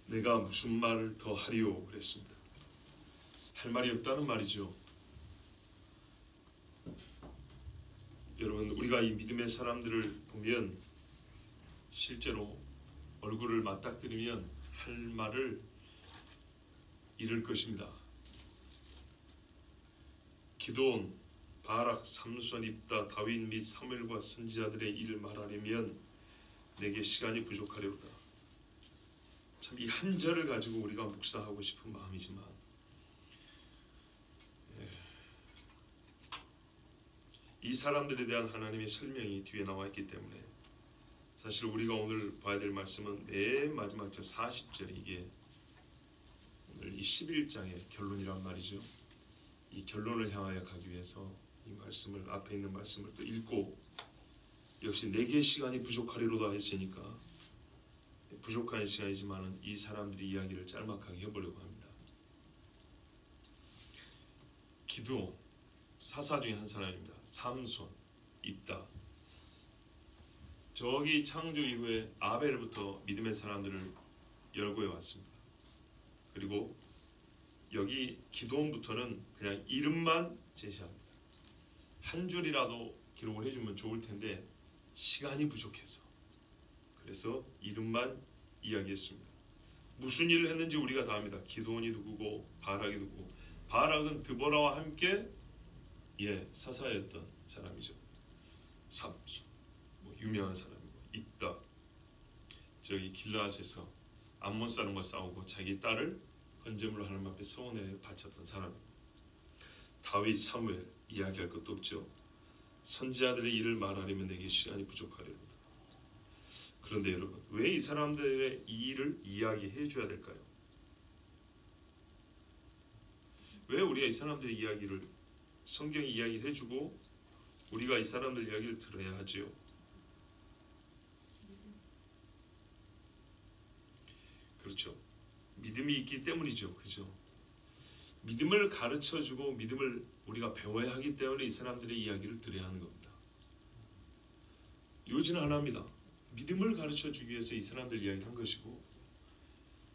내가 무슨 말을 더 하리오 그랬습니다. 할 말이 없다는 말이죠. 여러분, 우리가 이 믿음의 사람들을 보면 실제로 얼굴을 맞닥뜨리면 할 말을 잃을 것입니다. 기드온, 바락, 삼손, 입다, 다윗 및 사무엘과 선지자들의 일을 말하려면 내게 시간이 부족하려다. 참 이 한 절을 가지고 우리가 묵상하고 싶은 마음이지만 이 사람들에 대한 하나님의 설명이 뒤에 나와 있기 때문에 사실 우리가 오늘 봐야 될 말씀은 맨 마지막 절 40절, 이게 오늘 이 11장의 결론이란 말이죠. 이 결론을 향하여 가기 위해서 이 말씀을, 앞에 있는 말씀을 또 읽고, 역시 내게 시간이 부족하리로다 했으니까 부족한 시간이지만 이 사람들이 이야기를 짤막하게 해보려고 합니다. 기드온, 사사 중에 한 사람입니다. 삼손, 입다. 저기 창조 이후에 아벨부터 믿음의 사람들을 열고해 왔습니다. 그리고 여기 기드온부터는 그냥 이름만 제시합니다. 한 줄이라도 기록을 해주면 좋을 텐데 시간이 부족해서, 그래서 이름만 이야기했습니다. 무슨 일을 했는지 우리가 다 압니다. 기드온이 누구고 바락이 누구고. 바락은 드보라와 함께 사사였던 사람이죠. 삼손, 유명한 사람이고, 입다, 저기 길르앗에서 암몬 사람과 싸우고 자기 딸을 번제물로 하나님 앞에 서원에 바쳤던 사람이고, 다윗, 사무엘 이야기할 것도 없죠. 선지자들의 일을 말하려면 내게 시간이 부족하리로다. 그런데 여러분, 왜 이 사람들의 이 일을 이야기해 줘야 될까요? 왜 우리가 이 사람들의 이야기를, 성경이 이야기를 해주고 우리가 이 사람들 이야기를 들어야 하지요? 그렇죠. 믿음이 있기 때문이죠. 그죠? 믿음을 가르쳐주고 믿음을 우리가 배워야 하기 때문에 이 사람들의 이야기를 들어야 하는 겁니다. 요지는 하나입니다. 믿음을 가르쳐주기 위해서 이 사람들 이야기를 한 것이고,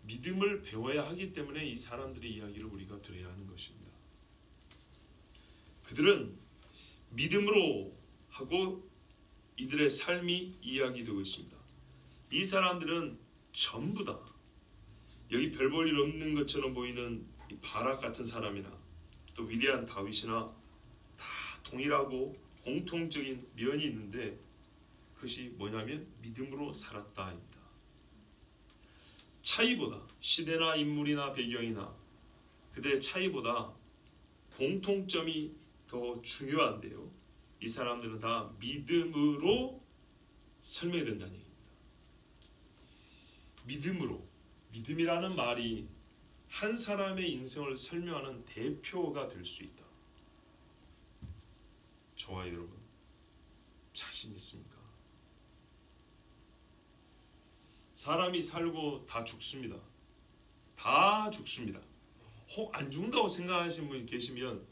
믿음을 배워야 하기 때문에 이 사람들의 이야기를 우리가 들어야 하는 것입니다. 그들은 믿음으로 하고 이들의 삶이 이야기되고 있습니다. 이 사람들은 전부 다 여기 별 볼 일 없는 것처럼 보이는 이 바락 같은 사람이나 또 위대한 다윗이나 다 동일하고 공통적인 면이 있는데, 그것이 뭐냐면 믿음으로 살았다입니다. 차이보다, 시대나 인물이나 배경이나 그들의 차이보다 공통점이 더 중요한데요, 이 사람들은 다 믿음으로 설명이 된다는 얘기입니다. 믿음으로, 믿음이라는 말이 한 사람의 인생을 설명하는 대표가 될 수 있다. 저와 여러분, 자신 있습니까? 사람이 살고 다 죽습니다. 다 죽습니다. 안 죽는다고 생각하시는 분이 계시면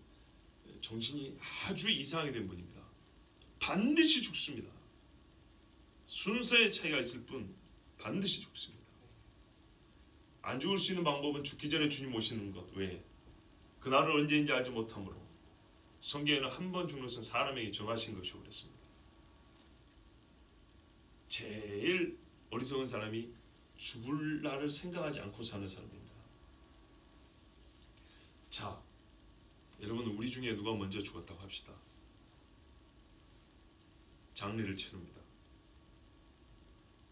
정신이 아주 이상하게 된 분입니다. 반드시 죽습니다. 순서의 차이가 있을 뿐 반드시 죽습니다. 안 죽을 수 있는 방법은 죽기 전에 주님 오시는 것 외에 그날은 언제인지 알지 못하므로 성경에는 한 번 죽는 것은 사람에게 정하신 것이고 그랬습니다. 제일 어리석은 사람이 죽을 날을 생각하지 않고 사는 사람입니다. 자, 여러분, 우리 중에 누가 먼저 죽었다고 합시다. 장례를 치릅니다.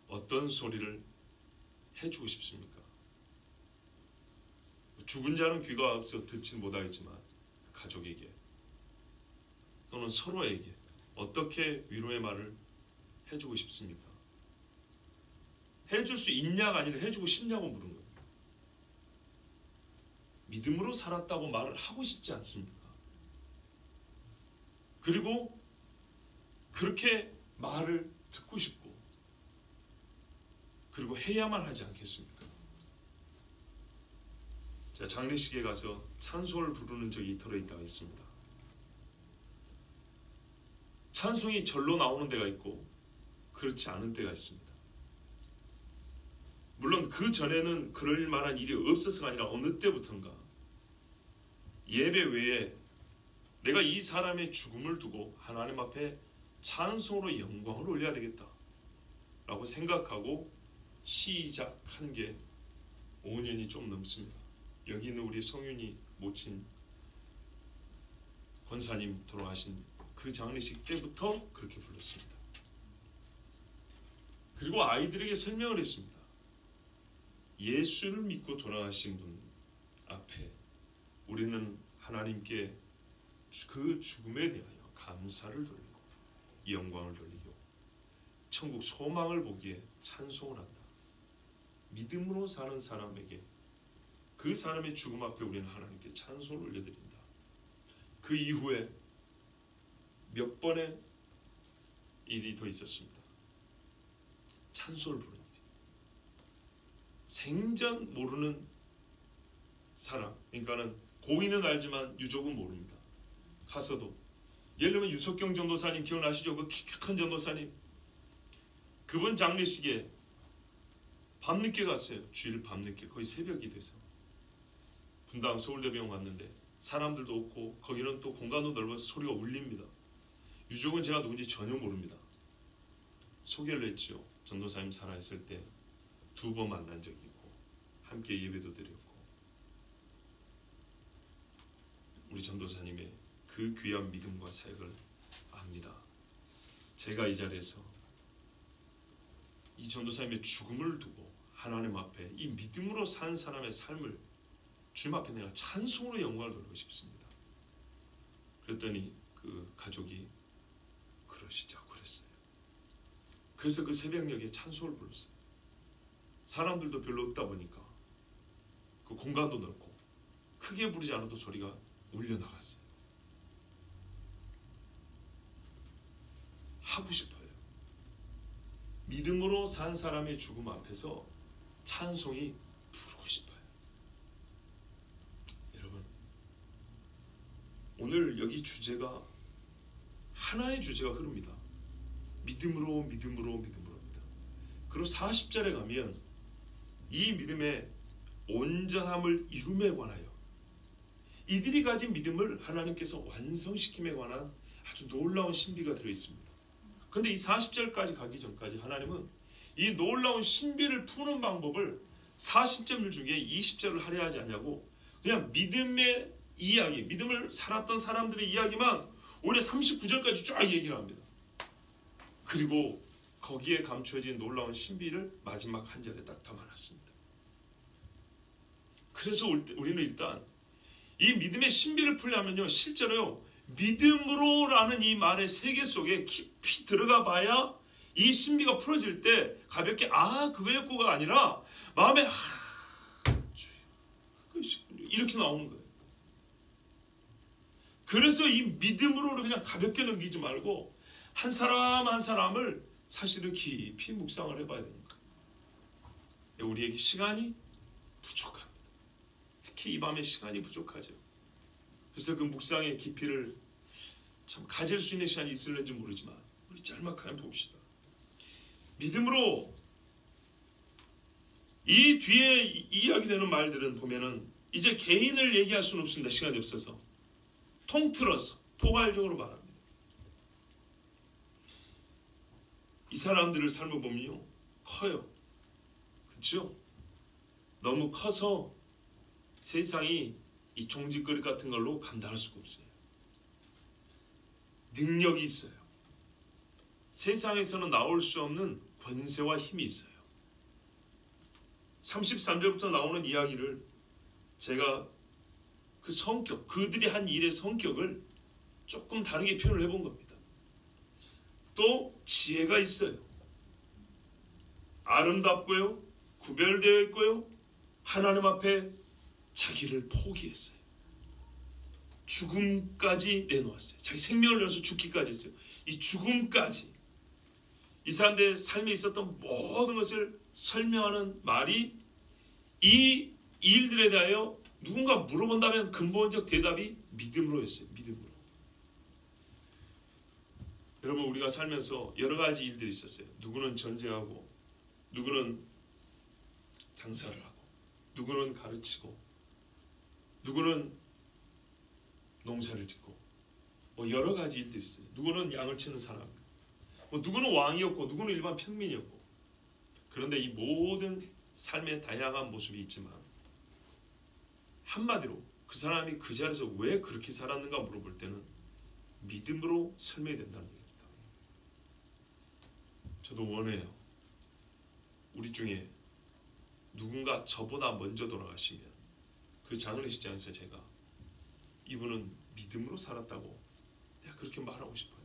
어떤 소리를 해주고 싶습니까? 죽은 자는 귀가 없어 듣지는 못하겠지만 가족에게 또는 서로에게 어떻게 위로의 말을 해주고 싶습니까? 해줄 수 있냐가 아니라 해주고 싶냐고 물은 겁니다. 믿음으로 살았다고 말을 하고 싶지 않습니까? 그리고 그렇게 말을 듣고 싶고, 그리고 해야만 하지 않겠습니까? 제가 장례식에 가서 찬송을 부르는 적이 들어있다가 있습니다. 찬송이 절로 나오는 데가 있고 그렇지 않은 때가 있습니다. 물론 그 전에는 그럴 만한 일이 없어서가 아니라 어느 때부턴가 예배 외에 내가 이 사람의 죽음을 두고 하나님 앞에 찬송으로 영광을 올려야 되겠다 라고 생각하고 시작한 게 5년이 좀 넘습니다. 여기 있는 우리 성윤이 모친 권사님 돌아가신 그 장례식 때부터 그렇게 불렀습니다. 그리고 아이들에게 설명을 했습니다. 예수를 믿고 돌아가신 분 앞에 우리는 하나님께 그 죽음에 대하여 감사를 돌리고 영광을 돌리고 천국 소망을 보기에 찬송을 한다. 믿음으로 사는 사람에게 그 사람의 죽음 앞에 우리는 하나님께 찬송을 올려드린다. 그 이후에 몇 번의 일이 더 있었습니다. 찬송을 부르는 일. 생전 모르는 사람, 그러니까는 고인은 알지만 유족은 모릅니다. 가서도 예를 들면 유석경 전도사님 기억나시죠? 그 키 큰 전도사님. 그분 장례식에 밤늦게 갔어요. 주일 밤늦게 거의 새벽이 돼서 분당 서울대병원 왔는데 사람들도 없고 거기는 또 공간도 넓어서 소리가 울립니다. 유족은 제가 누군지 전혀 모릅니다. 소개를 했죠. 전도사님 살아있을 때 2번 만난 적이 있고 함께 예배도 드렸고 우리 전도사님의 그 귀한 믿음과 사역을 압니다. 제가 이 자리에서 이 전도사님의 죽음을 두고 하나님 앞에 이 믿음으로 산 사람의 삶을 주님 앞에 내가 찬송으로 영광을 돌리고 싶습니다. 그랬더니 그 가족이 그러시자고 그랬어요. 그래서 그 새벽녘에 찬송을 불렀어요. 사람들도 별로 없다 보니까 그 공간도 넓고 크게 부르지 않아도 소리가 울려나갔어요. 하고 싶어요. 믿음으로 산 사람의 죽음 앞에서 찬송이 부르고 싶어요. 여러분, 오늘 여기 주제가 하나의 주제가 흐릅니다. 믿음으로 믿음으로 믿음으로입니다. 그리고 40절에 가면 이 믿음의 온전함을 이룸에 관하여 이들이 가진 믿음을 하나님께서 완성시킴에 관한 아주 놀라운 신비가 들어있습니다. 그런데 이 40절까지 가기 전까지 하나님은 이 놀라운 신비를 푸는 방법을 40절 중에 20절을 할애하지 않냐고 그냥 믿음의 이야기, 믿음을 살았던 사람들의 이야기만 오히려 39절까지 쫙 얘기를 합니다. 그리고 거기에 감추어진 놀라운 신비를 마지막 한 절에 딱 담아놨습니다. 그래서 우리는 일단 이 믿음의 신비를 풀려면요, 실제로요, 믿음으로라는 이 말의 세계 속에 깊이 들어가 봐야 이 신비가 풀어질 때 가볍게 그거였고가 아니라 마음에 이렇게 나오는 거예요. 그래서 이 믿음으로를 그냥 가볍게 넘기지 말고 한 사람 한 사람을 사실은 깊이 묵상을 해봐야 되는 거예요. 우리에게 시간이 부족합니다. 특히 이 밤에 시간이 부족하죠. 그래서 그 묵상의 깊이를 참 가질 수 있는 시간이 있을는지 모르지만 우리 짤막하게 봅시다. 믿음으로 이 뒤에 이야기되는 말들은 보면은 이제 개인을 얘기할 수는 없습니다. 시간이 없어서 통틀어서 포괄적으로 말합니다. 이 사람들을 삶을 보면요, 커요. 그렇죠? 너무 커서 세상이 이 종짓거리 같은 걸로 감당할 수가 없어요. 능력이 있어요. 세상에서는 나올 수 없는 권세와 힘이 있어요. 33절부터 나오는 이야기를 제가 그 성격, 그들이 한 일의 성격을 조금 다르게 표현을 해본 겁니다. 또 지혜가 있어요. 아름답고요, 구별되어 있고요, 하나님 앞에 자기를 포기했어요. 죽음까지 내놓았어요. 자기 생명을 내어서 죽기까지 했어요. 이 죽음까지 이 사람들의 삶에 있었던 모든 것을 설명하는 말이 이 일들에 대하여 누군가 물어본다면 근본적 대답이 믿음으로였어요. 믿음으로. 여러분, 우리가 살면서 여러 가지 일들이 있었어요. 누구는 전쟁하고, 누구는 장사를 하고, 누구는 가르치고, 누구는 농사를 짓고, 여러 가지 일들이 있어요. 누구는 양을 치는 사람, 누구는 왕이었고, 누구는 일반 평민이었고. 그런데 이 모든 삶의 다양한 모습이 있지만 한마디로 그 사람이 그 자리에서 왜 그렇게 살았는가 물어볼 때는 믿음으로 설명이 된다는 겁니다. 저도 원해요. 우리 중에 누군가 저보다 먼저 돌아가시면 그 장례식장에서 제가 이분은 믿음으로 살았다고 내가 그렇게 말하고 싶어요.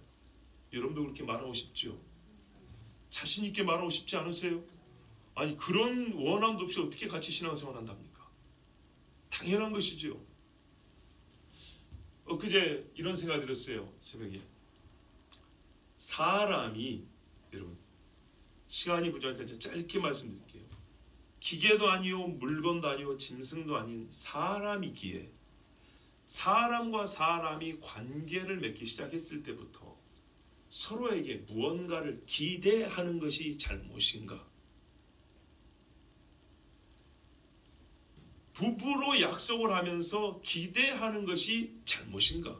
여러분도 그렇게 말하고 싶죠? 자신 있게 말하고 싶지 않으세요? 아니 그런 원함도 없이 어떻게 같이 신앙생활 한답니까? 당연한 것이죠. 엊그제 이런 생각 들었어요. 새벽에 사람이, 여러분 시간이 부족하니까 짧게 말씀드릴게요. 기계도 아니요 물건도 아니요 짐승도 아닌 사람이기에 사람과 사람이 관계를 맺기 시작했을 때부터 서로에게 무언가를 기대하는 것이 잘못인가? 부부로 약속을 하면서 기대하는 것이 잘못인가?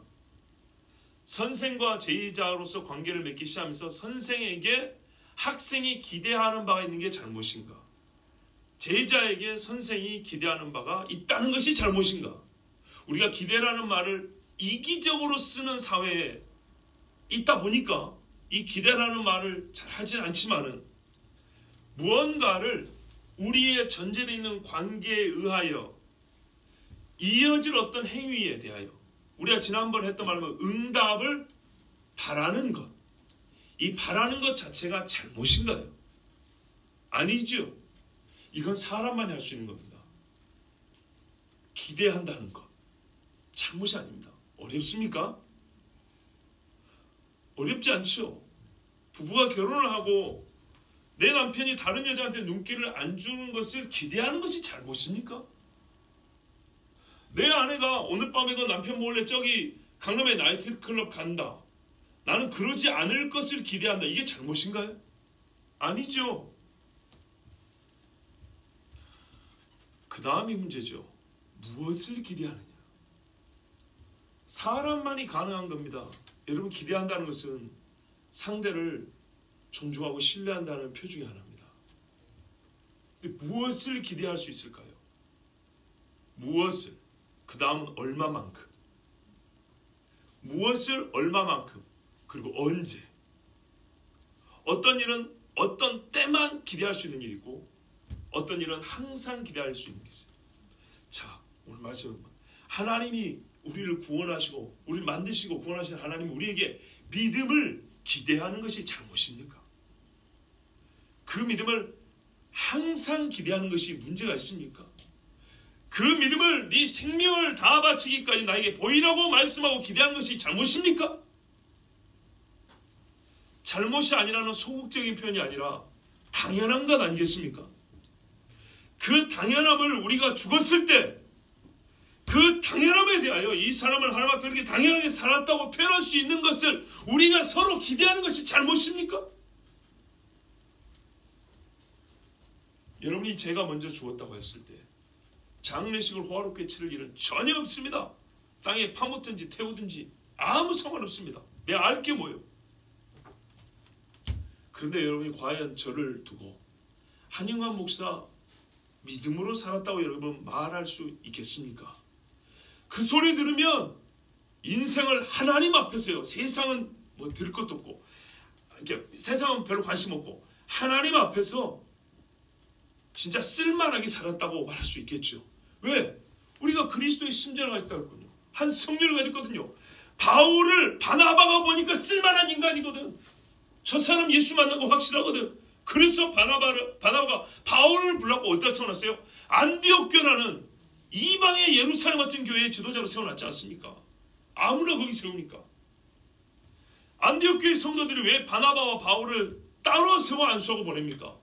선생과 제자로서 관계를 맺기 시작하면서 선생에게 학생이 기대하는 바가 있는 게 잘못인가? 제자에게 선생이 기대하는 바가 있다는 것이 잘못인가? 우리가 기대라는 말을 이기적으로 쓰는 사회에 있다 보니까 이 기대라는 말을 잘 하진 않지만은 무언가를 우리의 전제되어 있는 관계에 의하여 이어질 어떤 행위에 대하여 우리가 지난번에 했던 말로 응답을 바라는 것, 이 바라는 것 자체가 잘못인가요? 아니죠. 이건 사람만이 할 수 있는 겁니다. 기대한다는 것 잘못이 아닙니다. 어렵습니까? 어렵지 않죠. 부부가 결혼을 하고 내 남편이 다른 여자한테 눈길을 안 주는 것을 기대하는 것이 잘못입니까? 내 아내가 오늘 밤에도 남편 몰래 저기 강남의 나이트클럽 간다. 나는 그러지 않을 것을 기대한다. 이게 잘못인가요? 아니죠. 그 다음이 문제죠. 무엇을 기대하느냐. 사람만이 가능한 겁니다. 여러분 기대한다는 것은 상대를 존중하고 신뢰한다는 표 중에 하나입니다. 무엇을 기대할 수 있을까요? 무엇을, 그 다음은 얼마만큼, 무엇을 얼마만큼, 그리고 언제. 어떤 일은 어떤 때만 기대할 수 있는 일이고 어떤 일은 항상 기대할 수 있는 게 있어요. 자, 오늘 말씀, 하나님이 우리를 구원하시고 우리를 만드시고 구원하신 하나님이 우리에게 믿음을 기대하는 것이 잘못입니까? 그 믿음을 항상 기대하는 것이 문제가 있습니까? 그 믿음을 네 생명을 다 바치기까지 나에게 보이라고 말씀하고 기대하는 것이 잘못입니까? 잘못이 아니라는 소극적인 표현이 아니라 당연한 것 아니겠습니까? 그 당연함을 우리가 죽었을 때 그 당연함에 대하여 이 사람은 하나님 앞에 이렇게 당연하게 살았다고 표현할 수 있는 것을 우리가 서로 기대하는 것이 잘못입니까? 여러분이 제가 먼저 죽었다고 했을 때 장례식을 호화롭게 치를 일은 전혀 없습니다. 땅에 파묻든지 태우든지 아무 상관없습니다. 내가 알 게 뭐예요? 그런데 여러분이 과연 저를 두고 한영환 목사 믿음으로 살았다고 여러분 말할 수 있겠습니까? 그 소리 들으면 인생을 하나님 앞에서요. 세상은 뭐 들을 것도 없고 세상은 별로 관심 없고 하나님 앞에서 진짜 쓸만하게 살았다고 말할 수 있겠죠. 왜? 우리가 그리스도의 심장을 가졌다거든요. 한 성령을 가졌거든요. 바울을 바나바가 보니까 쓸만한 인간이거든. 저 사람 예수 만난 거 확실하거든. 그래서 바나바가 바울을 불렀고 어디다 세워놨어요? 안디옥 교라는 이방의 예루살렘 같은 교회의 지도자로 세워놨지 않습니까? 아무나 거기 세웁니까? 안디옥 교회 성도들이 왜 바나바와 바울을 따로 세워 안수하고 보냅니까?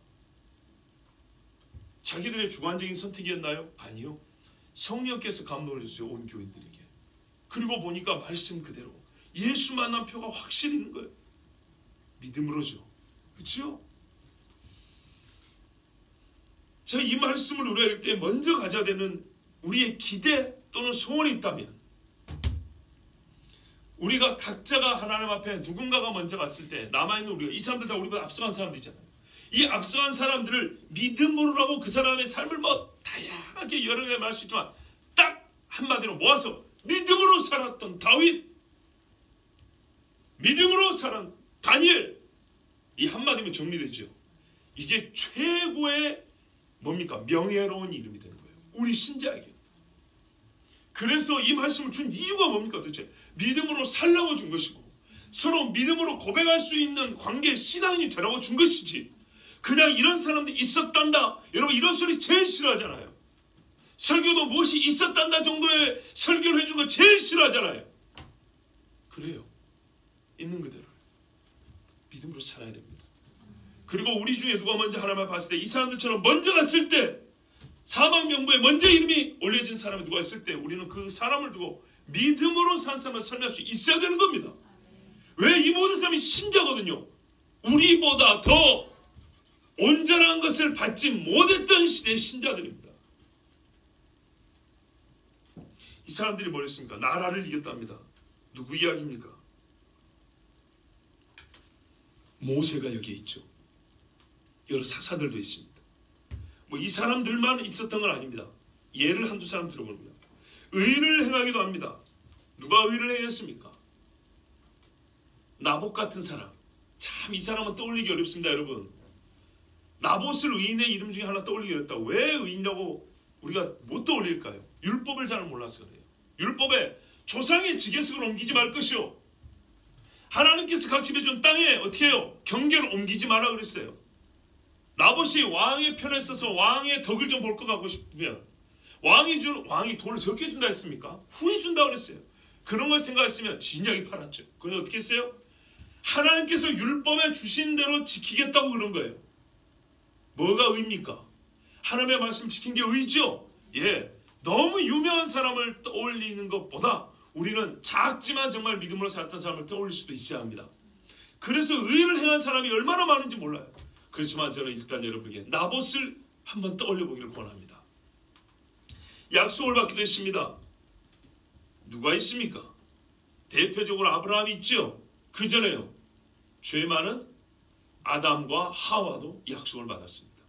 자기들의 주관적인 선택이었나요? 아니요. 성령께서 감동을 주세요. 온 교인들에게. 그리고 보니까 말씀 그대로 예수 만난 표가 확실히 있는 거예요. 믿음으로죠. 그렇죠? 자, 이 말씀을 우리가 읽을 때 먼저 가져야 되는 우리의 기대 또는 소원이 있다면, 우리가 각자가 하나님 앞에 누군가가 먼저 갔을 때 남아있는 우리가, 이 사람들 다 우리보다 앞서간 사람들이잖아요. 이 앞서간 사람들을 믿음으로라고 그 사람의 삶을 뭐 다양하게 여러 개 말할 수 있지만 딱 한마디로 모아서 믿음으로 살았던 다윗, 믿음으로 살았던 다니엘, 이 한마디면 정리되죠. 이게 최고의 뭡니까? 명예로운 이름이 되는 거예요, 우리 신자에게. 그래서 이 말씀을 준 이유가 뭡니까? 도대체 믿음으로 살라고 준 것이고, 서로 믿음으로 고백할 수 있는 관계, 신앙인이 되라고 준 것이지, 그냥 이런 사람들이 있었단다, 여러분 이런 소리 제일 싫어하잖아요. 설교도 무엇이 있었단다 정도의 설교를 해준 거 제일 싫어하잖아요. 그래요, 있는 그대로 믿음으로 살아야 됩니다. 그리고 우리 중에 누가 먼저 하나님을 봤을 때, 이 사람들처럼 먼저 갔을 때, 사망 명부에 먼저 이름이 올려진 사람이 누가 있을 때, 우리는 그 사람을 두고 믿음으로 산 사람을 설명할 수 있어야 되는 겁니다. 왜? 이 모든 사람이 신자거든요. 우리보다 더 온전한 것을 받지 못했던 시대의 신자들입니다. 이 사람들이 뭘 했습니까? 나라를 이겼답니다. 누구 이야기입니까? 모세가 여기에 있죠. 여러 사사들도 있습니다. 뭐 이 사람들만 있었던 건 아닙니다. 예를 한두 사람 들어봅니다. 의를 행하기도 합니다. 누가 의를 행했습니까? 나봇 같은 사람. 참 이 사람은 떠올리기 어렵습니다, 여러분. 나봇을 의인의 이름 중에 하나 떠올리기 어렵다고. 왜 의인이라고 우리가 못 떠올릴까요? 율법을 잘 몰라서 그래요. 율법에 조상의 지계석을 옮기지 말 것이요, 하나님께서 각집해준 땅에 어떻게 해요? 경계를 옮기지 마라 그랬어요. 나봇이 왕의 편에 서서 왕의 덕을 좀 볼 것 같고 싶으면 왕이 돈을 적게 준다 했습니까? 후에 준다 그랬어요. 그런 걸 생각했으면 진작에 팔았죠. 그래서 어떻게 했어요? 하나님께서 율법에 주신 대로 지키겠다고 그런 거예요. 뭐가 의입니까? 하나님의 말씀 지킨 게 의죠. 예, 너무 유명한 사람을 떠올리는 것보다 우리는 작지만 정말 믿음으로 살았던 사람을 떠올릴 수도 있어야 합니다. 그래서 의를 행한 사람이 얼마나 많은지 몰라요. 그렇지만 저는 일단 여러분에게 나봇을 한번 떠올려 보기를 권합니다. 약속을 받기도 했습니다. 누가 있습니까? 대표적으로 아브라함이 있죠. 그 전에요, 죄 많은 아담과 하와도 약속을 받았습니다.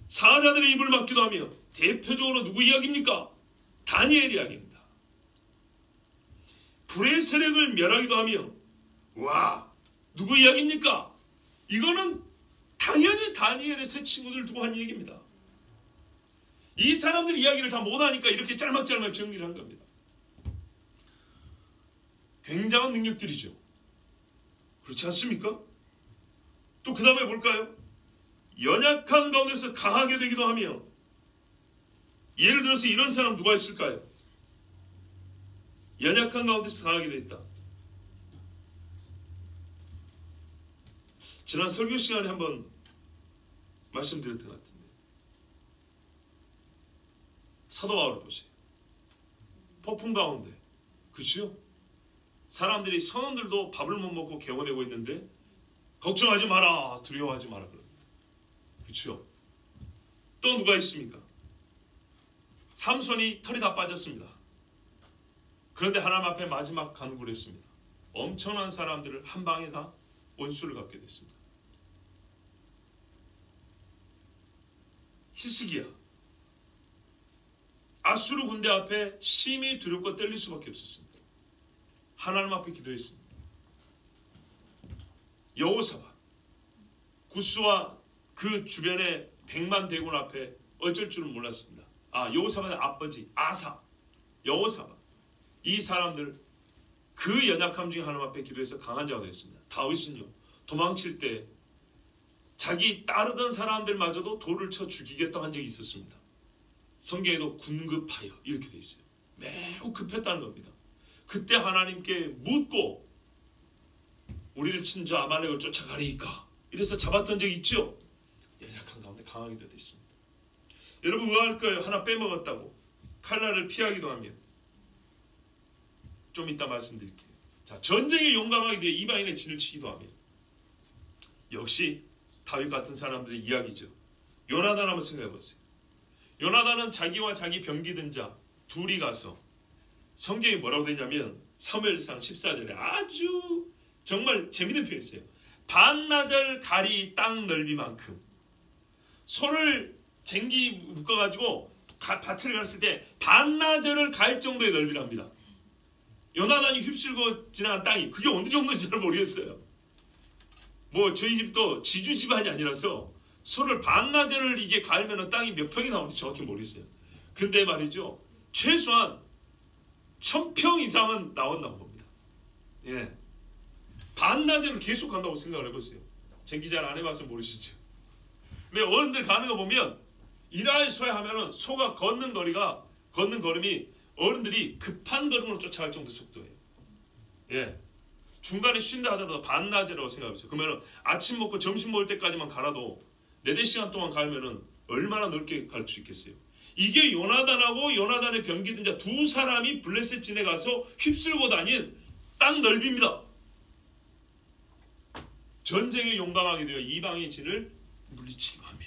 사자들의 입을 막기도 하며, 대표적으로 누구 이야기입니까? 다니엘 이야기입니다. 불의 세력을 멸하기도 하며, 와, 누구 이야기입니까? 이거는 당연히 다니엘의 세 친구들 두고 한 얘기입니다. 이 사람들 이야기를 다 못하니까 이렇게 짤막짤막 정리를 한 겁니다. 굉장한 능력들이죠. 그렇지 않습니까? 또 그 다음에 볼까요? 연약한 가운데서 강하게 되기도 하며, 예를 들어서 이런 사람 누가 있을까요? 연약한 가운데서 강하게 됐다. 지난 설교 시간에 한번 말씀드렸던 것 같은데, 사도 바울을 보세요. 폭풍 가운데, 그렇죠? 사람들이, 선원들도 밥을 못 먹고 개원하고 있는데 걱정하지 마라, 두려워하지 마라 그럽니다. 그렇죠? 또 누가 있습니까? 삼손이 털이 다 빠졌습니다. 그런데 하나님 앞에 마지막 간구를 했습니다. 엄청난 사람들을 한 방에 다 원수를 갚게 됐습니다. 히스기야, 아수르 군대 앞에 심히 두렵고 떨릴 수밖에 없었습니다. 하나님 앞에 기도했습니다. 여호사밧, 구스와 그 주변의 100만 대군 앞에 어쩔 줄은 몰랐습니다. 여호사밧의 아버지 아사, 여호사밧, 이 사람들 그 연약함 중에 하나님 앞에 기도해서 강한 자가 되었습니다. 다윗은요, 도망칠 때 자기 따르던 사람들마저도 돌을 쳐 죽이겠다고 한 적이 있었습니다. 성경에도 군급하여 이렇게 돼 있어요. 매우 급했다는 겁니다. 그때 하나님께 묻고 우리를 친 저 아말렉을 쫓아가리이까, 이래서 잡았던 적이 있죠. 연약한 가운데 강하게 되어 있습니다. 여러분 의아할 거예요. 하나 빼먹었다고 칼날을 피하기도 하면. 좀 이따 말씀드릴게요. 자, 전쟁에 용감하게 되어 이방인의 진을 치기도 하며. 역시 다윗 같은 사람들의 이야기죠. 요나단 한번 생각해 보세요. 요나단은 자기와 자기 병기든 자 둘이 가서, 성경이 뭐라고 되냐면 사무엘상 14절에 아주 정말 재밌는 표현이 있어요. 반나절 가리 땅 넓이만큼. 소를 쟁기 묶어가지고 밭을 갔을 때 반나절을 갈 정도의 넓이랍니다. 요나단이 휩쓸고 지나간 땅이 그게 어느 정도인지 잘 모르겠어요. 뭐 저희 집도 지주 집안이 아니라서 소를 반나절을 이게 갈면 땅이 몇 평이 나오는지 정확히 모르겠어요. 근데 말이죠, 최소한 1000평 이상은 나온다고 봅니다. 예, 반나절을 계속 간다고 생각을 해보세요. 쟁기 잘 안 해봐서 모르시죠. 근데 어른들 가는 거 보면 이라의 소야 하면은 소가 걷는 걸음이 어른들이 급한 걸음으로 쫓아갈 정도 속도예요. 예, 중간에 쉰다 하더라도 반나절이라고 생각해보세요. 그러면 아침 먹고 점심 먹을 때까지만 가라도 4-4시간 동안 가면은 얼마나 넓게 갈 수 있겠어요. 이게 요나단하고 요나단의 병기든 자 두 사람이 블레셋 진에 가서 휩쓸고 다닌 땅 넓이입니다. 전쟁에 용감하게 되어 이방의 진을 물리치기도 하며.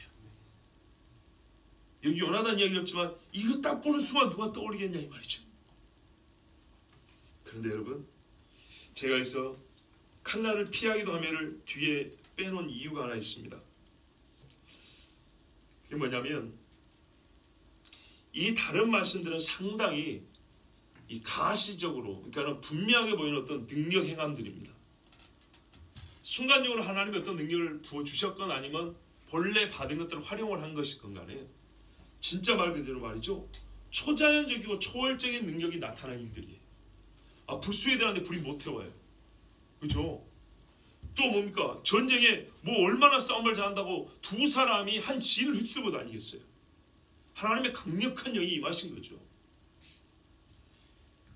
여기 요나단 이야기는 없지만 이거 딱 보는 순간 누가 떠올리겠냐 이 말이죠. 그런데 여러분, 제가 여기서 칼날을 피하기도 하며를 뒤에 빼놓은 이유가 하나 있습니다. 그게 뭐냐면 이 다른 말씀들은 상당히 이 가시적으로, 그러니까 분명하게 보이는 어떤 능력 행함들입니다. 순간적으로 하나님이 어떤 능력을 부어주셨건 아니면 본래 받은 것들을 활용을 한 것이건 간에 진짜 말 그대로 말이죠, 초자연적이고 초월적인 능력이 나타난 일들이에요. 불수에 대한데 불이 못 태워요. 그렇죠? 또 뭡니까? 전쟁에 뭐 얼마나 싸움을 잘한다고 두 사람이 한 진을 휩쓸고 다니겠어요. 하나님의 강력한 영이 임하신 거죠.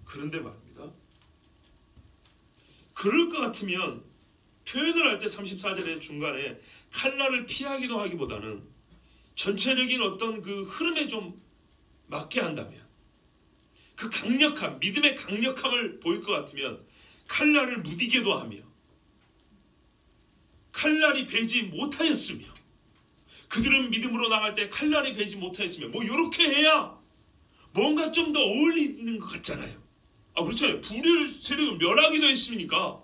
그런데 말입니다, 그럴 것 같으면 표현을 할 때 34절의 중간에 칼날을 피하기도 하기보다는 전체적인 어떤 그 흐름에 좀 맞게 한다면, 그 강력함, 믿음의 강력함을 보일 것 같으면 칼날을 무디게도 하며 칼날이 베지 못하였으며, 그들은 믿음으로 나갈 때 칼날이 베지 못하였으며, 뭐 이렇게 해야 뭔가 좀 더 어울리는 것 같잖아요. 그렇잖아요. 불의 세력을 멸하기도 했으니까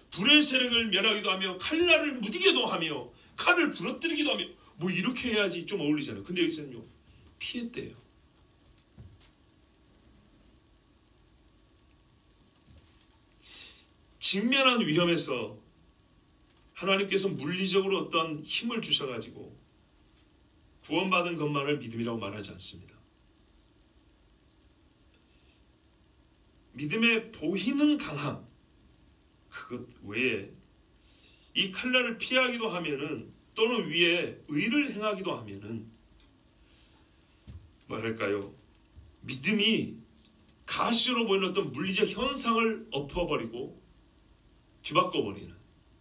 불의 세력을 멸하기도 하며 칼날을 무디게도 하며 칼을 부러뜨리기도 하며 뭐 이렇게 해야지 좀 어울리잖아요. 근데 여기서는요, 피했대요. 직면한 위험에서 하나님께서 물리적으로 어떤 힘을 주셔가지고 구원받은 것만을 믿음이라고 말하지 않습니다. 믿음의 보이는 강함, 그것 외에 이 칼날을 피하기도 하면은, 또는 위에 의를 행하기도 하면은 뭐랄까요, 믿음이 가시로 보이는 어떤 물리적 현상을 엎어버리고 뒤바꿔버리는,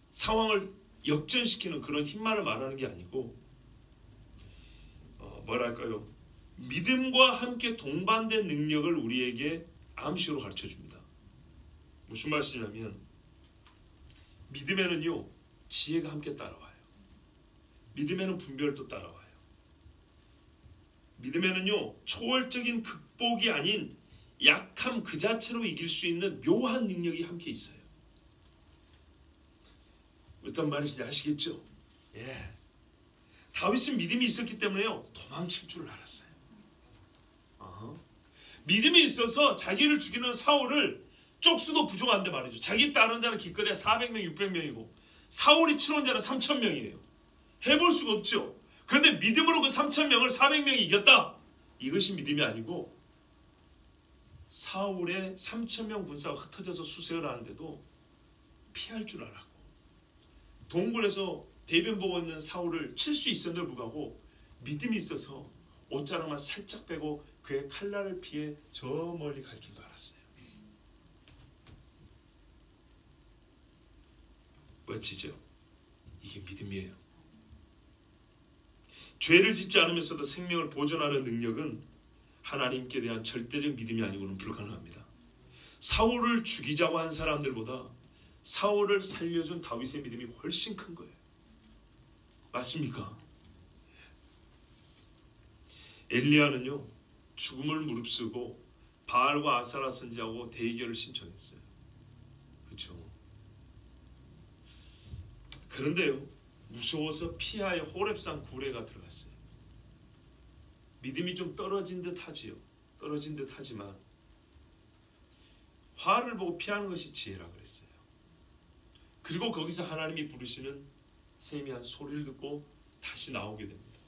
상황을 역전시키는 그런 힘만을 말하는 게 아니고, 뭐랄까요, 믿음과 함께 동반된 능력을 우리에게 암시로 가르쳐줍니다. 무슨 말씀이냐면, 믿음에는요 지혜가 함께 따라와요. 믿음에는 분별도 따라와요. 믿음에는요 초월적인 극복이 아닌 약함 그 자체로 이길 수 있는 묘한 능력이 함께 있어요. 어떤 말인지 아시겠죠? 예. 다윗은 믿음이 있었기 때문에요 도망칠 줄을 알았어요. 믿음이 있어서 자기를 죽이는 사울을, 쪽수도 부족한데 말이죠, 자기 따른 자는 기껏해야 400명 600명이고 사울이 치러온 자는 3000명이에요. 해볼 수가 없죠. 그런데 믿음으로 그 3000명을 400명이 이겼다, 이것이 믿음이 아니고 사울의 3000명 군사가 흩어져서 수색을 하는데도 피할 줄 알았고, 동굴에서 대변 보고 있는 사울을 칠 수 있었는데도 불구하고 믿음이 있어서 옷자락만 살짝 빼고 그의 칼날을 피해 저 멀리 갈 줄도 알았어요. 멋지죠? 이게 믿음이에요. 죄를 짓지 않으면서도 생명을 보존하는 능력은 하나님께 대한 절대적 믿음이 아니고는 불가능합니다. 사울을 죽이자고 한 사람들보다 사울을 살려준 다윗의 믿음이 훨씬 큰 거예요. 맞습니까? 엘리야는요 죽음을 무릅쓰고 바알과 아사라 선지하고 대결을 신청했어요. 그렇죠? 그런데요 무서워서 피하여 호렙산 구레가 들어갔어요. 믿음이 좀 떨어진 듯 하지요. 떨어진 듯 하지만 화를 보고 피하는 것이 지혜라 그랬어요. 그리고 거기서 하나님이 부르시는 세미한 소리를 듣고 다시 나오게 됩니다.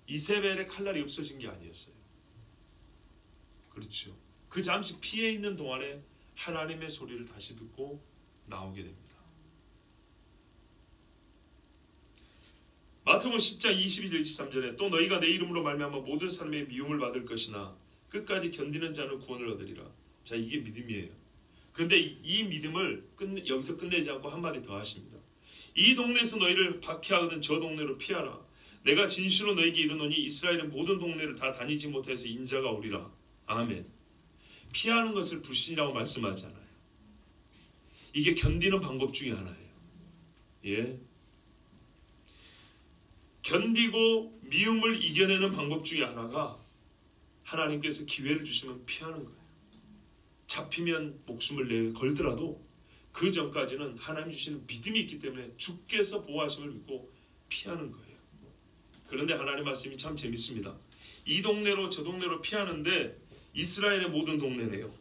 이세벨의 칼날이 없어진 게 아니었어요. 그렇죠. 그 잠시 피해 있는 동안에 하나님의 소리를 다시 듣고 나오게 됩니다. 마태복음 10장 22절 23절에 또 너희가 내 이름으로 말미암아 모든 사람의 미움을 받을 것이나 끝까지 견디는 자는 구원을 얻으리라. 자, 이게 믿음이에요. 그런데 이 믿음을 여기서 끝내지 않고 한마디 더 하십니다. 이 동네에서 너희를 박해하거든 저 동네로 피하라. 내가 진실로 너희에게 이르노니 이스라엘은 모든 동네를 다 다니지 못해서 인자가 오리라. 아멘. 피하는 것을 불신이라고 말씀하지 않아요. 이게 견디는 방법 중에 하나예요. 예. 견디고 미움을 이겨내는 방법 중에 하나가 하나님께서 기회를 주시면 피하는 거예요. 잡히면 목숨을 걸더라도 그 전까지는 하나님 주시는 믿음이 있기 때문에 주께서 보호하심을 믿고 피하는 거예요. 그런데 하나님 말씀이 참 재밌습니다. 이 동네로 저 동네로 피하는데 이스라엘의 모든 동네네요.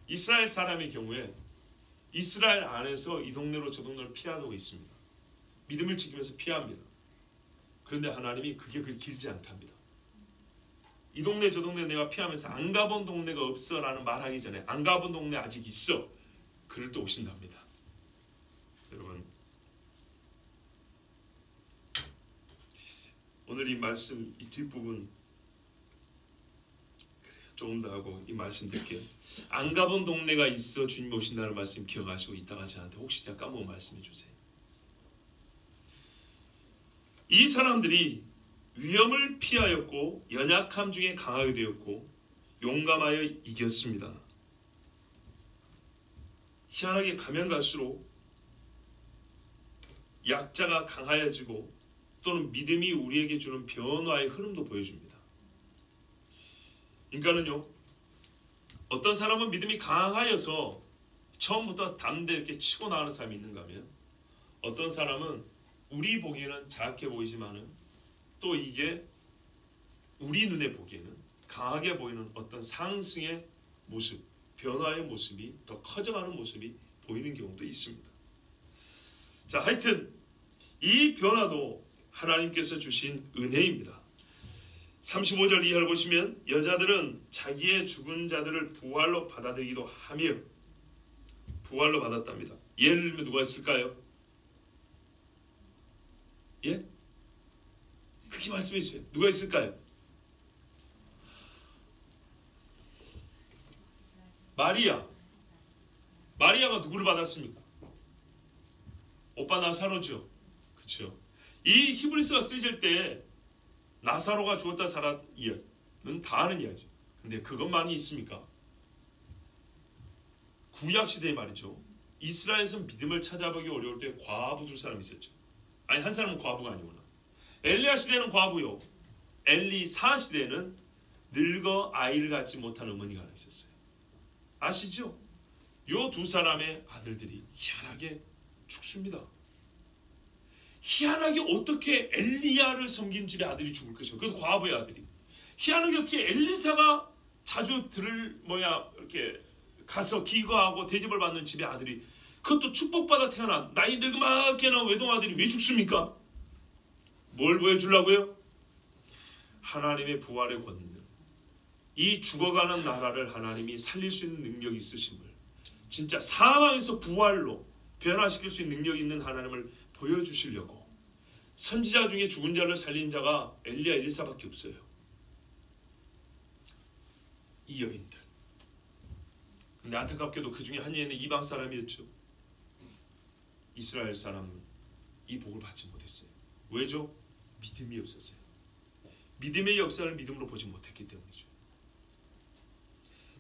이스라엘 사람의 경우에 이스라엘 안에서 이 동네로 저 동네로 피하고 있습니다. 믿음을 지키면서 피합니다. 그런데 하나님이 그게 그렇게 길지 않답니다. 이 동네 저 동네 내가 피하면서 안 가본 동네가 없어 라는 말하기 전에 안 가본 동네 아직 있어. 그럴 때 오신답니다. 여러분 오늘 이 말씀 이 뒷부분 조금 더 하고 이 말씀 드릴게요. 안 가본 동네가 있어 주님 오신다는 말씀 기억하시고 이따가 저한테 혹시 제가 까먹은 말씀해 주세요. 이 사람들이 위험을 피하였고 연약함 중에 강하게 되었고 용감하여 이겼습니다. 희한하게 가면 갈수록 약자가 강하여지고 또는 믿음이 우리에게 주는 변화의 흐름도 보여줍니다. 그러니까는요 어떤 사람은 믿음이 강하여서 처음부터 담대 이렇게 치고 나가는 사람이 있는가 하면 어떤 사람은 우리 보기에는 작게 보이지만은 또 이게 우리 눈에 보기에는 강하게 보이는 어떤 상승의 모습, 변화의 모습이 더 커져가는 모습이 보이는 경우도 있습니다. 자, 하여튼 이 변화도 하나님께서 주신 은혜입니다. 35절 이하를 보시면 여자들은 자기의 죽은 자들을 부활로 받아들이기도 하며 부활로 받았답니다. 예를 들면 누가 있을까요? 예? 그렇게 말씀해 주세요. 누가 있을까요? 마리아가 누구를 받았습니까? 오빠 나사로죠. 그렇죠. 이 히브리서가 쓰실 때 나사로가 죽었다 살았는 다 아는 이야기죠. 근데 그것만이 있습니까? 구약 시대에 말이죠. 이스라엘에서 믿음을 찾아보기 어려울 때 과부 두 사람이 있었죠. 아니 한 사람은 과부가 아니구나. 엘리야 시대는 과부요. 엘리사 시대는 늙어 아이를 갖지 못한 어머니가 하나 있었어요. 아시죠? 요 두 사람의 아들들이 희한하게 죽습니다. 희한하게 어떻게 엘리야를 섬긴 집의 아들이 죽을 것이고 그것도 과부의 아들이 희한하게 어떻게 엘리사가 자주 이렇게 가서 기거하고 대접을 받는 집의 아들이 그것도 축복받아 태어난 나이 늙음하게 나온 외동아들이 왜 죽습니까? 뭘 보여주려고요? 하나님의 부활의 권능, 이 죽어가는 나라를 하나님이 살릴 수 있는 능력이 있으심을 진짜 사망에서 부활로 변화시킬 수 있는 능력이 있는 하나님을 보여주시려고 선지자 중에 죽은 자를 살린 자가 엘리야 엘리사밖에 없어요. 이 여인들. 근데 안타깝게도 그 중에 한 여인은 이방 사람이었죠. 이스라엘 사람은 이 복을 받지 못했어요. 왜죠? 믿음이 없었어요. 믿음의 역사를 믿음으로 보지 못했기 때문이죠.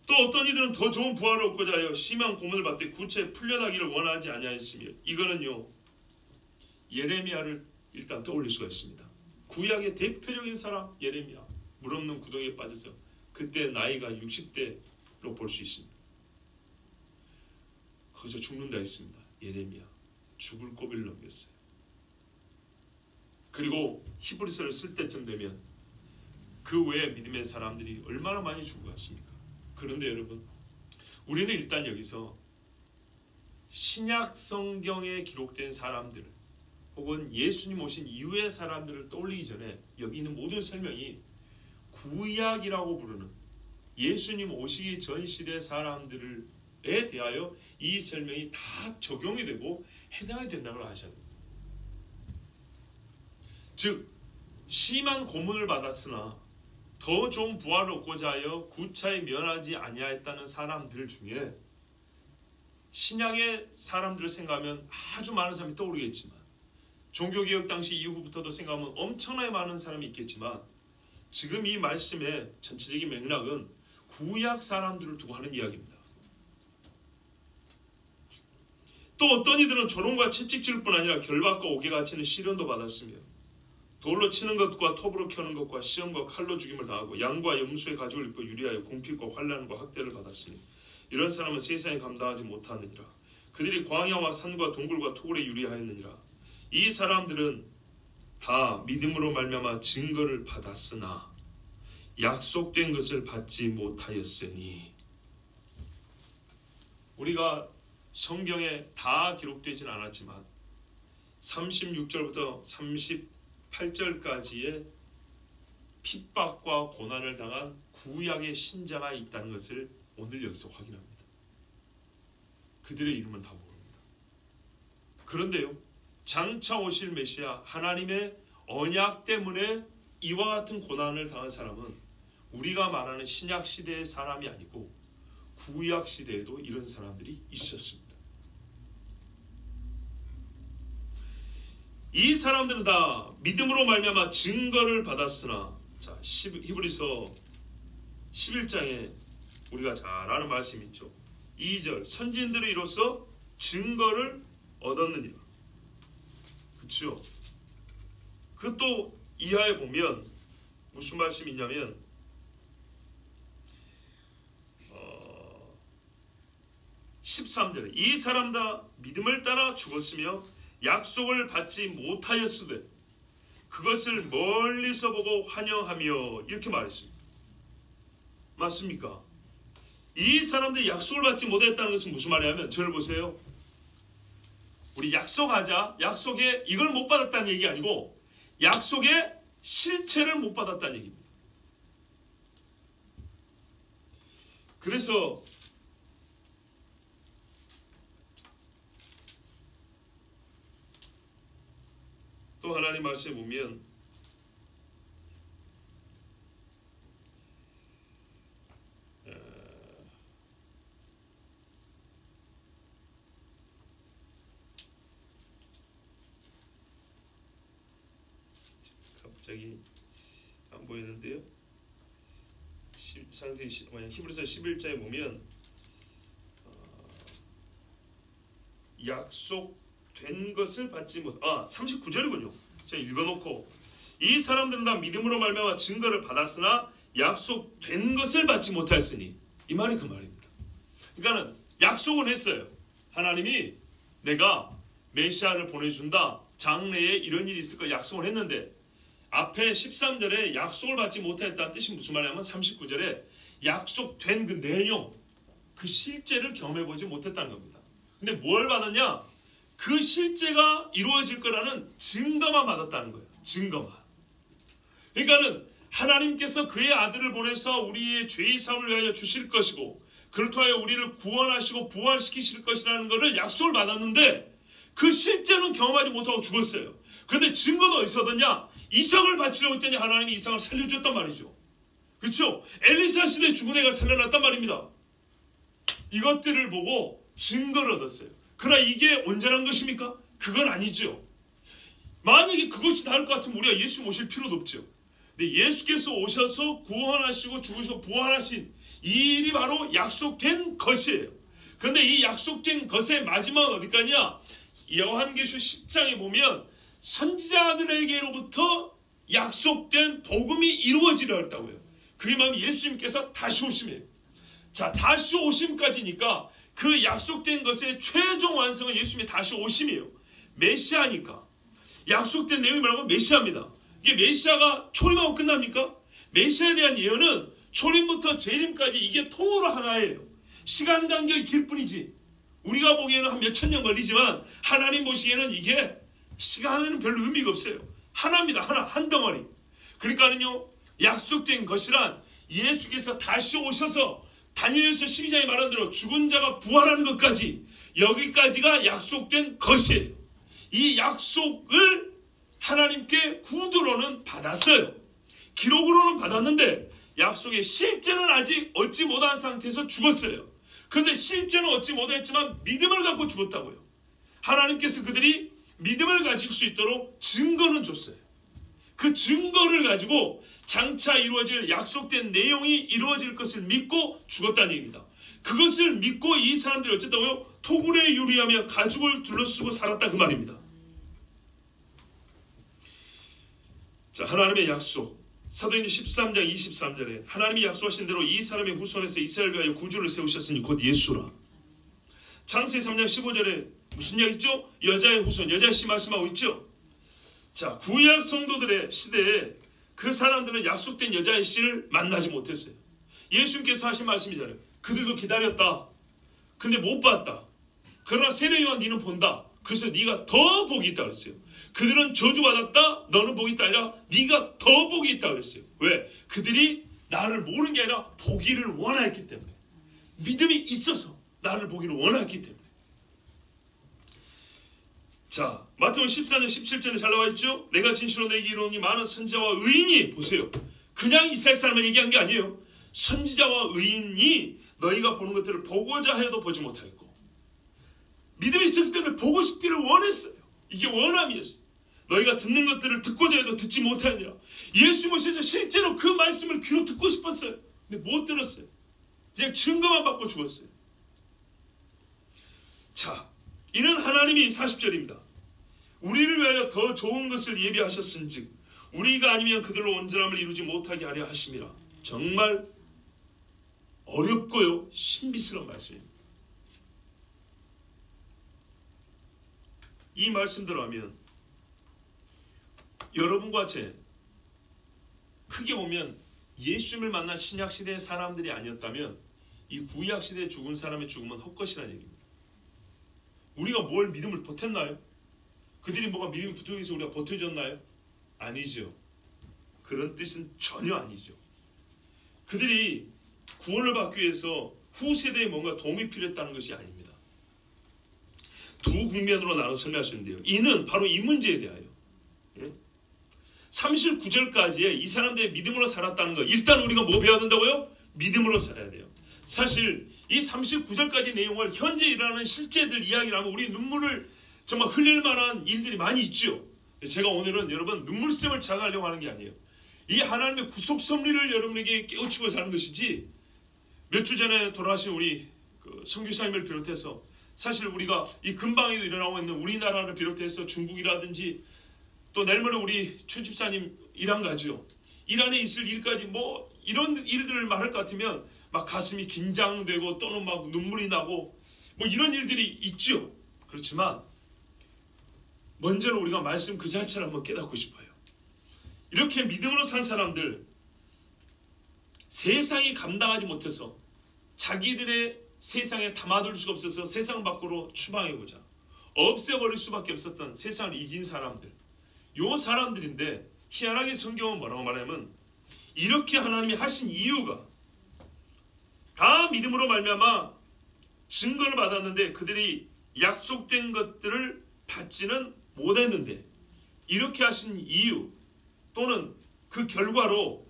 또 어떤 이들은 더 좋은 부활을 얻고자 하여 심한 고문을 받되 구체 풀려나기를 원하지 아니하였으며 이거는요 예레미야를 일단 떠올릴 수가 있습니다. 구약의 대표적인 사람 예레미야, 물 없는 구덩이에 빠져서 그때 나이가 60대로 볼 수 있습니다. 거기서 죽는다 했습니다. 예레미야 죽을 고비를 넘겼어요. 그리고 히브리서를 쓸 때쯤 되면 그 외에 믿음의 사람들이 얼마나 많이 죽은 것 같습니까? 그런데 여러분, 우리는 일단 여기서 신약 성경에 기록된 사람들 혹은 예수님 오신 이후의 사람들을 떠올리기 전에 여기 있는 모든 설명이 구약이라고 부르는 예수님 오시기 전 시대 사람들에 대하여 이 설명이 다 적용이 되고 해당이 된다는 걸 아셔야 됩니다. 즉 심한 고문을 받았으나 더 좋은 부활을 얻고자 하여 구차히 면하지 아니하였다는 사람들 중에 신약의 사람들을 생각하면 아주 많은 사람이 떠오르겠지만 종교개혁 당시 이후부터도 생각하면 엄청나게 많은 사람이 있겠지만 지금 이 말씀의 전체적인 맥락은 구약 사람들을 두고 하는 이야기입니다. 또 어떤 이들은 조롱과 채찍질 뿐 아니라 결박과 옥에 치는 시련도 받았으며 돌로 치는 것과 톱으로 켜는 것과 시험과 칼로 죽임을 당하고 양과 염소의 가죽을 입고 유리하여 궁핍과 환난과 학대를 받았으니 이런 사람은 세상에 감당하지 못하느니라. 그들이 광야와 산과 동굴과 토굴에 유리하였느니라. 이 사람들은 다 믿음으로 말미암아 증거를 받았으나 약속된 것을 받지 못하였으니. 우리가 성경에 다 기록되진 않았지만 36절부터 38절까지의 핍박과 고난을 당한 구약의 신자가 있다는 것을 오늘 여기서 확인합니다. 그들의 이름은 다 모릅니다. 그런데요, 장차 오실 메시아 하나님의 언약 때문에 이와 같은 고난을 당한 사람은 우리가 말하는 신약 시대의 사람이 아니고 구약 시대에도 이런 사람들이 있었습니다. 이 사람들은 다 믿음으로 말미암아 증거를 받았으나, 자, 히브리서 11장에 우리가 잘 아는 말씀이 있죠. 2절 선지인들을 이로써 증거를 얻었느니라. 그렇죠? 그것도 이하에 보면 무슨 말씀이 있냐면 13절에 이 사람 다 믿음을 따라 죽었으며 약속을 받지 못하였으되 그것을 멀리서 보고 환영하며 이렇게 말했습니다. 맞습니까? 이 사람들이 약속을 받지 못했다는 것은 무슨 말이냐면, 저를 보세요. 우리 약속하자, 약속에 이걸 못 받았다는 얘기 아니고 약속의 실체를 못 받았다는 얘기입니다. 그래서 또 하나님 말씀에 보면 갑자기 안 보이는데요. 히브리서 11장에 보면 약속된 것을 받지 못. 39절이군요. 제가 읽어놓고 이 사람들은 다 믿음으로 말미암아 증거를 받았으나 약속된 것을 받지 못했으니, 이 말이 그 말입니다. 그러니까는 약속은 했어요. 하나님이 내가 메시아를 보내준다, 장래에 이런 일이 있을 거 약속을 했는데 앞에 13절에 약속을 받지 못했다는 뜻이 무슨 말이냐면 39절에 약속된 그 내용, 그 실제를 경험해보지 못했다는 겁니다. 근데 뭘 받았냐? 그 실제가 이루어질 거라는 증거만 받았다는 거예요. 증거만. 그러니까는 하나님께서 그의 아들을 보내서 우리의 죄의 사함을 위하여 주실 것이고 그를 통하여 우리를 구원하시고 부활시키실 것이라는 것을 약속을 받았는데 그 실제는 경험하지 못하고 죽었어요. 그런데 증거는 어디서 얻었냐? 이삭을 바치려고 했더니 하나님이 이삭을 살려줬단 말이죠. 그렇죠? 엘리사 시대에 죽은 애가 살려났단 말입니다. 이것들을 보고 증거를 얻었어요. 그러나 이게 온전한 것입니까? 그건 아니죠. 만약에 그것이 다를 것 같으면 우리가 예수 모실 필요도 없죠. 근데 예수께서 오셔서 구원하시고 죽으셔서 부활하신 이 일이 바로 약속된 것이에요. 그런데 이 약속된 것의 마지막은 어디까지냐? 요한계시록 10장에 보면 선지자들에게로부터 약속된 복음이 이루어지려 했다고요. 그게 바로 예수님께서 다시 오심이에요. 자, 다시 오심까지니까 그 약속된 것의 최종 완성은 예수님의 다시 오심이에요. 메시아니까. 약속된 내용이 뭐라고? 메시아입니다. 이게 메시아가 초림하고 끝납니까? 메시아에 대한 예언은 초림부터 재림까지 이게 통으로 하나예요. 시간 간격이 길 뿐이지. 우리가 보기에는 한 몇천 년 걸리지만 하나님 보시기에는 이게 시간에는 별로 의미가 없어요. 하나입니다. 하나, 한 덩어리. 그러니까는요, 약속된 것이란 예수께서 다시 오셔서 다니엘서 12장에 말한 대로 죽은 자가 부활하는 것까지, 여기까지가 약속된 것이에요. 이 약속을 하나님께 구두로는 받았어요. 기록으로는 받았는데 약속의 실제는 아직 얻지 못한 상태에서 죽었어요. 그런데 실제는 얻지 못했지만 믿음을 갖고 죽었다고요. 하나님께서 그들이 믿음을 가질 수 있도록 증거는 줬어요. 그 증거를 가지고 장차 이루어질 약속된 내용이 이루어질 것을 믿고 죽었다는 얘기입니다. 그것을 믿고 이 사람들이 어쨌다고요? 토굴에 유리하며 가죽을 둘러쓰고 살았다, 그 말입니다. 자, 하나님의 약속. 사도행전 13장 23절에 하나님이 약속하신 대로 이 사람의 후손에서 이스라엘 위하여 구주를 세우셨으니 곧 예수라. 창세기 3장 15절에 무슨 이야기 있죠? 여자의 후손, 여자의 씨 말씀하고 있죠. 자, 구약 성도들의 시대에 그 사람들은 약속된 여자의 씨를 만나지 못했어요. 예수님께서 하신 말씀이잖아요. 그들도 기다렸다. 근데 못 봤다. 그러나 세례요한 니는 본다. 그래서 네가 더 복이 있다 그랬어요. 그들은 저주받았다. 너는 복이 있다 아니라 네가 더 복이 있다 그랬어요. 왜? 그들이 나를 모르는 게 아니라 보기를 원했기 때문에. 믿음이 있어서 나를 보기를 원했기 때문에. 자, 마태복음 14장 17절에 잘 나와 있죠? 내가 진실로 너에게 이르노니 많은 선지자와 의인이, 보세요. 그냥 이스라엘 사람을 얘기한 게 아니에요. 선지자와 의인이 너희가 보는 것들을 보고자 해도 보지 못하겠고, 믿음이 있었기 때문에 보고 싶기를 원했어요. 이게 원함이었어요. 너희가 듣는 것들을 듣고자 해도 듣지 못하니라. 예수 모셔서 실제로 그 말씀을 귀로 듣고 싶었어요. 근데 못 들었어요. 그냥 증거만 받고 죽었어요. 자, 이는 하나님이 40절입니다. 우리를 위하여 더 좋은 것을 예비하셨은즉 우리가 아니면 그들로 온전함을 이루지 못하게 하려 하심이라. 정말 어렵고요, 신비스러운 말씀입니다. 이 말씀대로 하면 여러분과 제, 크게 보면 예수님을 만난 신약시대의 사람들이 아니었다면 이 구약시대에 죽은 사람의 죽음은 헛것이라는 얘기입니다. 우리가 뭘 믿음을 보탰나요? 그들이 뭐가 믿음이 부족해서 우리가 버텨줬나요? 아니죠. 그런 뜻은 전혀 아니죠. 그들이 구원을 받기 위해서 후세대에 뭔가 도움이 필요했다는 것이 아닙니다. 두 국면으로 나눠 설명하시는데요. 이는 바로 이 문제에 대하여 39절까지의 이 사람들의 믿음으로 살았다는 것. 일단 우리가 뭐 배워야 된다고요? 믿음으로 살아야 돼요. 사실 이 39절까지 내용을 현재 일어나는 실제들 이야기를 하면 우리 눈물을 정말 흘릴 만한 일들이 많이 있죠. 제가 오늘은 여러분 눈물샘을 자각하려고 하는 게 아니에요. 이 하나님의 구속 섭리를 여러분에게 깨우치고자 하는 것이지, 몇 주 전에 돌아가신 우리 선교사님을 비롯해서 사실 우리가 이 근방에도 일어나고 있는 우리나라를 비롯해서 중국이라든지 또 내일 모레 우리 최 집사님 이란 가죠. 이란에 있을 일까지 뭐 이런 일들을 말할 것 같으면 막 가슴이 긴장되고 또는 막 눈물이 나고 뭐 이런 일들이 있죠. 그렇지만 먼저는 우리가 말씀 그 자체를 한번 깨닫고 싶어요. 이렇게 믿음으로 산 사람들, 세상이 감당하지 못해서 자기들의 세상에 담아둘 수가 없어서 세상 밖으로 추방해보자, 없애버릴 수밖에 없었던 세상을 이긴 사람들, 요 사람들인데 희한하게 성경은 뭐라고 말하냐면 이렇게 하나님이 하신 이유가 다 믿음으로 말미암아 증거를 받았는데 그들이 약속된 것들을 받지는 못했는데, 이렇게 하신 이유 또는 그 결과로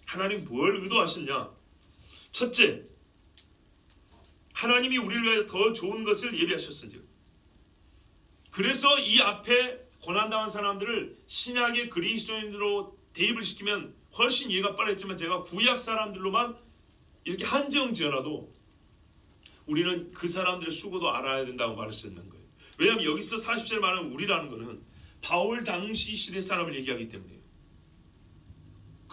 하나님 뭘 의도하셨냐? 첫째, 하나님이 우리를 위해 더 좋은 것을 예비하셨으니, 그래서 이 앞에 고난당한 사람들을 신약의 그리스도인으로 대입을 시키면 훨씬 이해가 빠르겠지만 제가 구약 사람들로만 이렇게 한정 지어놔도 우리는 그 사람들의 수고도 알아야 된다고 말했었는 거예요. 왜냐하면 여기서 40절 말하는 우리라는 것은 바울 당시 시대 사람을 얘기하기 때문이에요.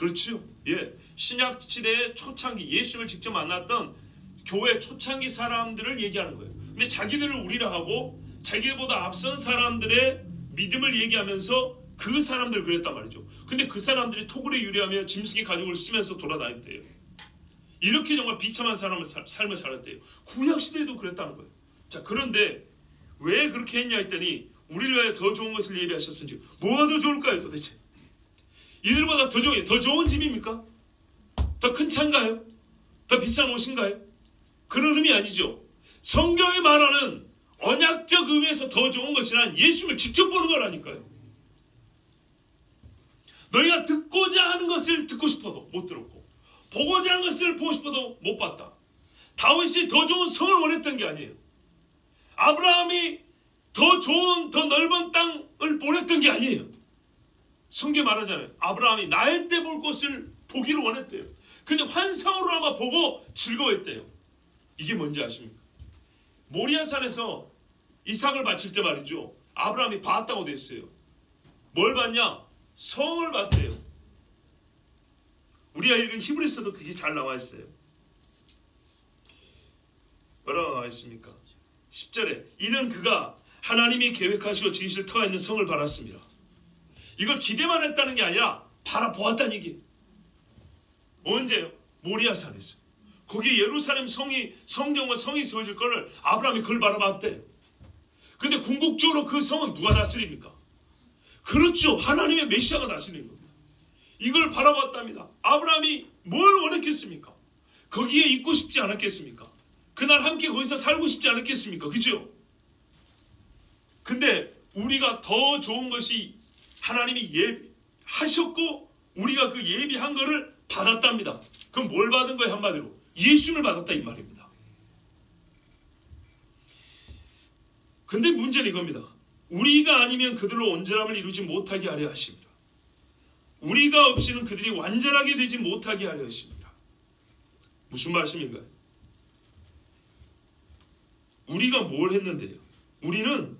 그렇죠. 예, 신약 시대의 초창기 예수를 직접 만났던 교회 초창기 사람들을 얘기하는 거예요. 근데 자기들을 우리라 하고 자기보다 앞선 사람들의 믿음을 얘기하면서 그 사람들을 그랬단 말이죠. 근데 그 사람들이 토굴에 유리하며 짐승의 가죽을 쓰면서 돌아다녔대요. 이렇게 정말 비참한 삶을 살았대요. 구약 시대에도 그랬다는 거예요. 자, 그런데 왜 그렇게 했냐 했더니 우리를 위하여 더 좋은 것을 예비하셨은지. 뭐가 더 좋을까요 도대체? 이들보다 더 좋은 집입니까? 더 큰 차인가요? 더 비싼 옷인가요? 그런 의미 아니죠. 성경이 말하는 언약적 의미에서 더 좋은 것이란 예수를 직접 보는 거라니까요. 너희가 듣고자 하는 것을 듣고 싶어도 못 들었고 보고자 하는 것을 보고 싶어도 못 봤다. 다윗이 더 좋은 성을 원했던 게 아니에요. 아브라함이 더 좋은 더 넓은 땅을 원했던 게 아니에요. 성경 말하잖아요. 아브라함이 나의 때 볼 것을 보기를 원했대요. 근데 환상으로나마 보고 즐거워했대요. 이게 뭔지 아십니까? 모리아산에서 이삭을 바칠 때 말이죠. 아브라함이 봤다고 됐어요. 뭘 봤냐? 성을 봤대요. 우리가 읽은 히브리서도 그게 잘 나와 있어요. 뭐라고 나와 있습니까? 10절에 이는 그가 하나님이 계획하시고 지으실 터가 있는 성을 바랐습니다. 이걸 기대만 했다는 게 아니라 바라보았다는 얘기예요. 언제요? 모리아산에서. 거기 예루살렘 성경과 성이 세워질 거를 아브라함이 그걸 바라봤대요. 근데 궁극적으로 그 성은 누가 다스립니까? 그렇죠. 하나님의 메시아가 다스리는 겁니다. 이걸 바라봤답니다. 아브라함이 뭘 원했겠습니까? 거기에 있고 싶지 않았겠습니까? 그날 함께 거기서 살고 싶지 않았겠습니까? 그죠? 근데 우리가 더 좋은 것이 하나님이 예비하셨고 우리가 그 예비한 거를 받았답니다. 그럼 뭘 받은 거예요? 한마디로 예수를 받았다 이 말입니다. 근데 문제는 이겁니다. 우리가 아니면 그들로 온전함을 이루지 못하게 하려 하십니다. 우리가 없이는 그들이 완전하게 되지 못하게 하려 하십니다. 무슨 말씀인가요? 우리가 뭘 했는데요? 우리는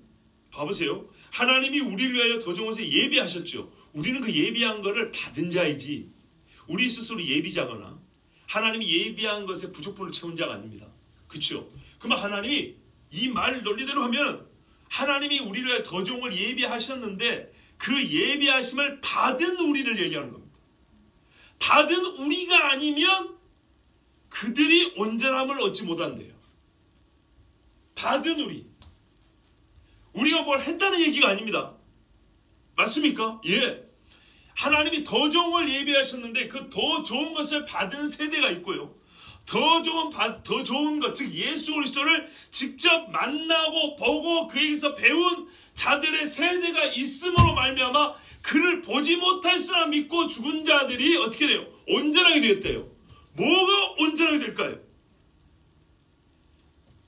봐보세요. 하나님이 우리를 위하여 더 좋은 것을 예비하셨죠. 우리는 그 예비한 것을 받은 자이지 우리 스스로 예비자거나 하나님이 예비한 것에 부족분을 채운 자가 아닙니다. 그렇죠? 그러면 하나님이 이 말 논리대로 하면 하나님이 우리를 위하여 더 좋은 걸 예비하셨는데 그 예비하심을 받은 우리를 얘기하는 겁니다. 받은 우리가 아니면 그들이 온전함을 얻지 못한대요. 받은 우리가 뭘 했다는 얘기가 아닙니다. 맞습니까? 예. 하나님이 더 좋은 걸 예비하셨는데 그 더 좋은 것을 받은 세대가 있고요. 더 좋은 것, 즉 예수 그리스도를 직접 만나고 보고 그에게서 배운 자들의 세대가 있음으로 말미암아 그를 보지 못할수라 믿고 죽은 자들이 어떻게 돼요? 온전하게 되었대요. 뭐가 온전하게 될까요?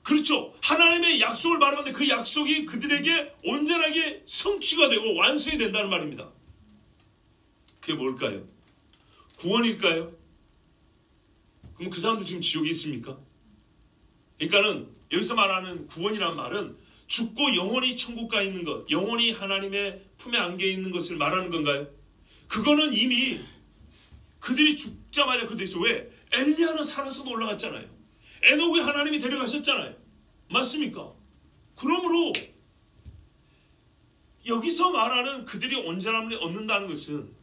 그렇죠. 하나님의 약속을 말하는데 그 약속이 그들에게 온전하게 성취가 되고 완성이 된다는 말입니다. 그게 뭘까요? 구원일까요? 그럼 그 사람들 지금 지옥에 있습니까? 그러니까는 여기서 말하는 구원이란 말은 죽고 영원히 천국 가 있는 것, 영원히 하나님의 품에 안겨 있는 것을 말하는 건가요? 그거는 이미 그들이 죽자마자 그들이 있어. 왜? 엘리야는 살아서도 올라갔잖아요. 에녹이 하나님이 데려가셨잖아요. 맞습니까? 그러므로 여기서 말하는 그들이 온전함을 얻는다는 것은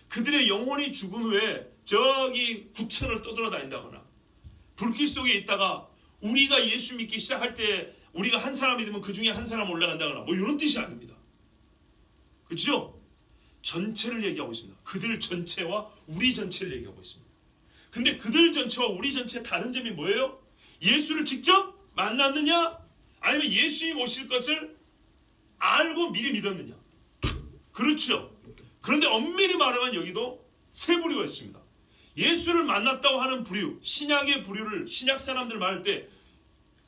그들의 영혼이 죽은 후에 저기 구천을 떠돌아다닌다거나 불길 속에 있다가 우리가 예수 믿기 시작할 때 우리가 한 사람 믿으면 그 중에 한 사람 올라간다거나 뭐 이런 뜻이 아닙니다. 그렇죠? 전체를 얘기하고 있습니다. 그들 전체와 우리 전체를 얘기하고 있습니다. 근데 그들 전체와 우리 전체의 다른 점이 뭐예요? 예수를 직접 만났느냐? 아니면 예수님 오실 것을 알고 미리 믿었느냐? 그렇죠. 그런데 엄밀히 말하면 여기도 세 부류가 있습니다. 예수를 만났다고 하는 부류, 신약의 부류를 신약 사람들 말할 때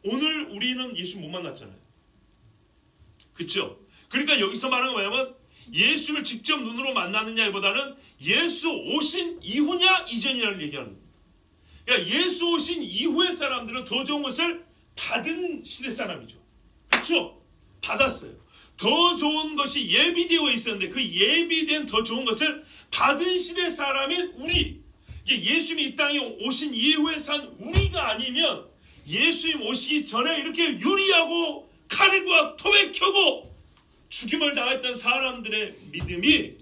오늘 우리는 예수 못 만났잖아요. 그렇죠? 그러니까 여기서 말하는 건 뭐냐면 예수를 직접 눈으로 만났느냐보다는 예수 오신 이후냐 이전이냐를 얘기하는 겁니다. 그러니까 예수 오신 이후의 사람들은 더 좋은 것을 받은 시대 사람이죠. 그렇죠? 받았어요. 더 좋은 것이 예비되어 있었는데 그 예비된 더 좋은 것을 받은 시대 사람인 우리, 예수님이 이 땅에 오신 이후에 산 우리가 아니면 예수님 오시기 전에 이렇게 유리하고 칼과 톱에 켜고 죽임을 당했던 사람들의 믿음이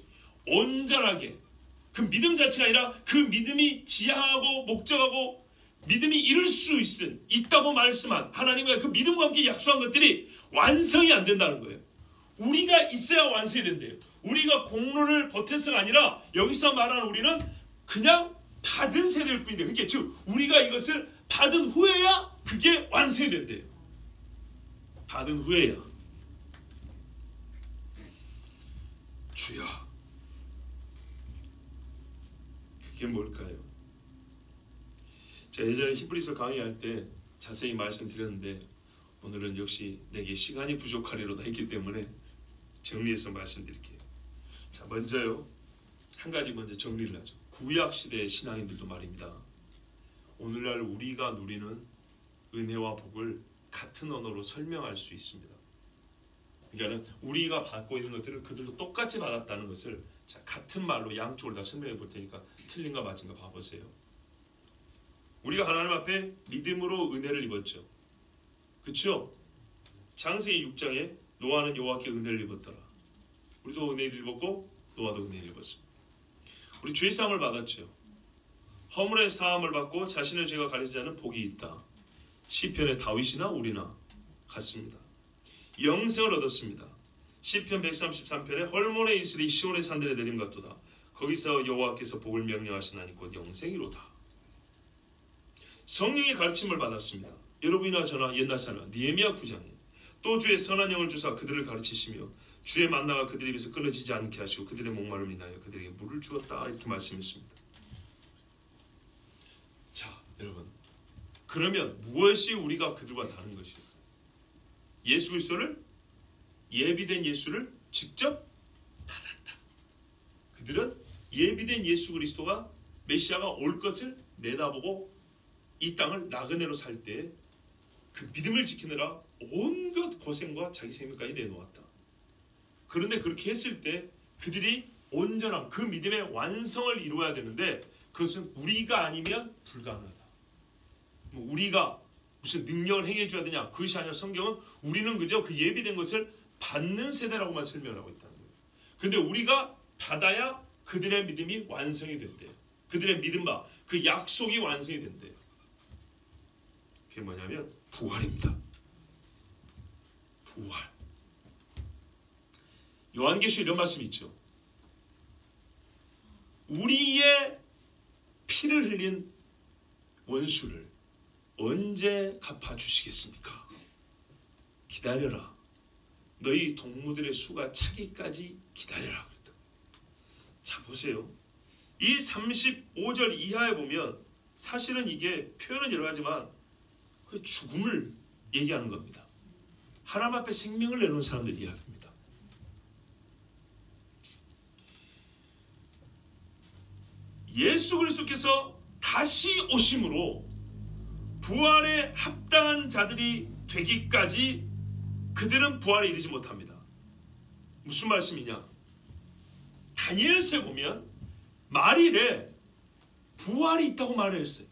온전하게, 그 믿음 자체가 아니라 그 믿음이 지향하고 목적하고 믿음이 이룰 수 있다고 말씀한 하나님과 그 믿음과 함께 약속한 것들이 완성이 안 된다는 거예요. 우리가 있어야 완성이 된대요. 우리가 공로를 보태서가 아니라 여기서 말하는 우리는 그냥 받은 세대일 뿐인데, 그러니까 즉 우리가 이것을 받은 후에야 그게 완성이 된대요. 받은 후에야. 주여, 그게 뭘까요? 제가 예전에 히브리서 강의할 때 자세히 말씀드렸는데 오늘은 역시 내게 시간이 부족하리로다 했기 때문에 정리해서 말씀드릴게요. 자, 먼저요, 한 가지 먼저 정리를 하죠. 구약 시대의 신앙인들도 말입니다. 오늘날 우리가 누리는 은혜와 복을 같은 언어로 설명할 수 있습니다. 그러니까 우리가 받고 있는 것들을 그들도 똑같이 받았다는 것을 자, 같은 말로 양쪽을 다 설명해 볼 테니까 틀린가 맞은가 봐보세요. 우리가 하나님 앞에 믿음으로 은혜를 입었죠. 그렇죠? 창세기 6장에 노아는 여호와께 은혜를 입었더라. 우리도 은혜를 입었고 노아도 은혜를 입었습니다. 우리 죄사함을 받았죠. 허물의 사함을 받고 자신의 죄가 가려지지 않은 복이 있다. 시편의 다윗이나 우리나 같습니다. 영생을 얻었습니다. 시편 133편에 헐몬의 이슬이 시온의 산들에 내림 같도다. 거기서 여호와께서 복을 명령하시나니 곧 영생이로다. 성령의 가르침을 받았습니다. 여러분이나 저나 옛날 사람 느헤미야 9장에 또 주의 선한 영을 주사 그들을 가르치시며 주의 만나가 그들의 입에서 끊어지지 않게 하시고 그들의 목마름을 인하여 그들에게 물을 주었다, 이렇게 말씀했습니다. 자, 여러분, 그러면 무엇이 우리가 그들과 다른 것일까요? 예수 그리스도를, 예비된 예수를 직접 받았다. 그들은 예비된 예수 그리스도가 메시아가 올 것을 내다보고 이 땅을 나그네로 살 때 그 믿음을 지키느라 온갖 고생과 자기 생명까지 내놓았다. 그런데 그렇게 했을 때 그들이 온전함, 그 믿음의 완성을 이루어야 되는데 그것은 우리가 아니면 불가능하다. 우리가 무슨 능력을 행해줘야 되냐, 그것이 아니라 성경은 우리는 그저 그 예비된 것을 받는 세대라고만 설명을 하고 있다는 거예요. 그런데 우리가 받아야 그들의 믿음이 완성이 된대요. 그들의 믿음과 그 약속이 완성이 된대요. 그게 뭐냐면 부활입니다. 부활. 요한계시록 이런 말씀이 있죠. 우리의 피를 흘린 원수를 언제 갚아주시겠습니까? 기다려라. 너희 동무들의 수가 차기까지 기다려라. 자, 보세요. 이 35절 이하에 보면 사실은 이게 표현은 여러 가지만 그 죽음을 얘기하는 겁니다. 하나님 앞에 생명을 내놓은 사람들 이야기입니다. 예수 그리스도께서 다시 오심으로 부활에 합당한 자들이 되기까지 그들은 부활에 이르지 못합니다. 무슨 말씀이냐? 다니엘서에 보면 말일에 부활이 있다고 말을 했어요.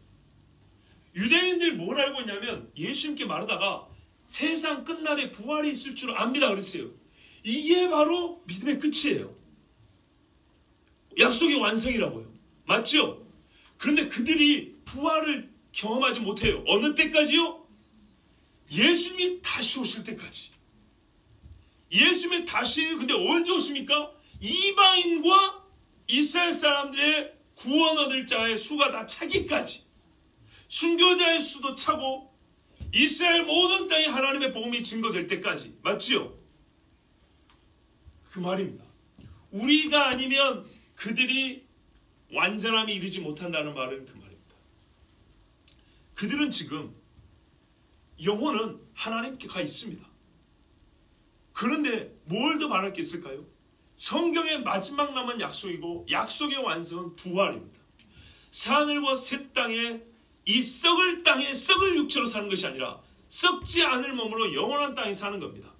유대인들이 뭘 알고 있냐면 예수님께 말하다가 세상 끝날에 부활이 있을 줄 압니다 그랬어요. 이게 바로 믿음의 끝이에요. 약속의 완성이라고요. 맞죠? 그런데 그들이 부활을 경험하지 못해요. 어느 때까지요? 예수님이 다시 오실 때까지. 예수님이 다시, 근데 언제 오십니까? 이방인과 이스라엘 사람들의 구원 얻을 자의 수가 다 차기까지. 순교자의 수도 차고 이스라엘 모든 땅에 하나님의 복음이 증거될 때까지. 맞지요? 그 말입니다. 우리가 아니면 그들이 완전함에 이르지 못한다는 말은 그 말입니다. 그들은 지금 영혼은 하나님께 가 있습니다. 그런데 뭘 더 바랄 게 있을까요? 성경의 마지막 남은 약속이고 약속의 완성은 부활입니다. 하늘과 새 땅에 이 썩을 땅에 썩을 육체로 사는 것이 아니라 썩지 않을 몸으로 영원한 땅에 사는 겁니다.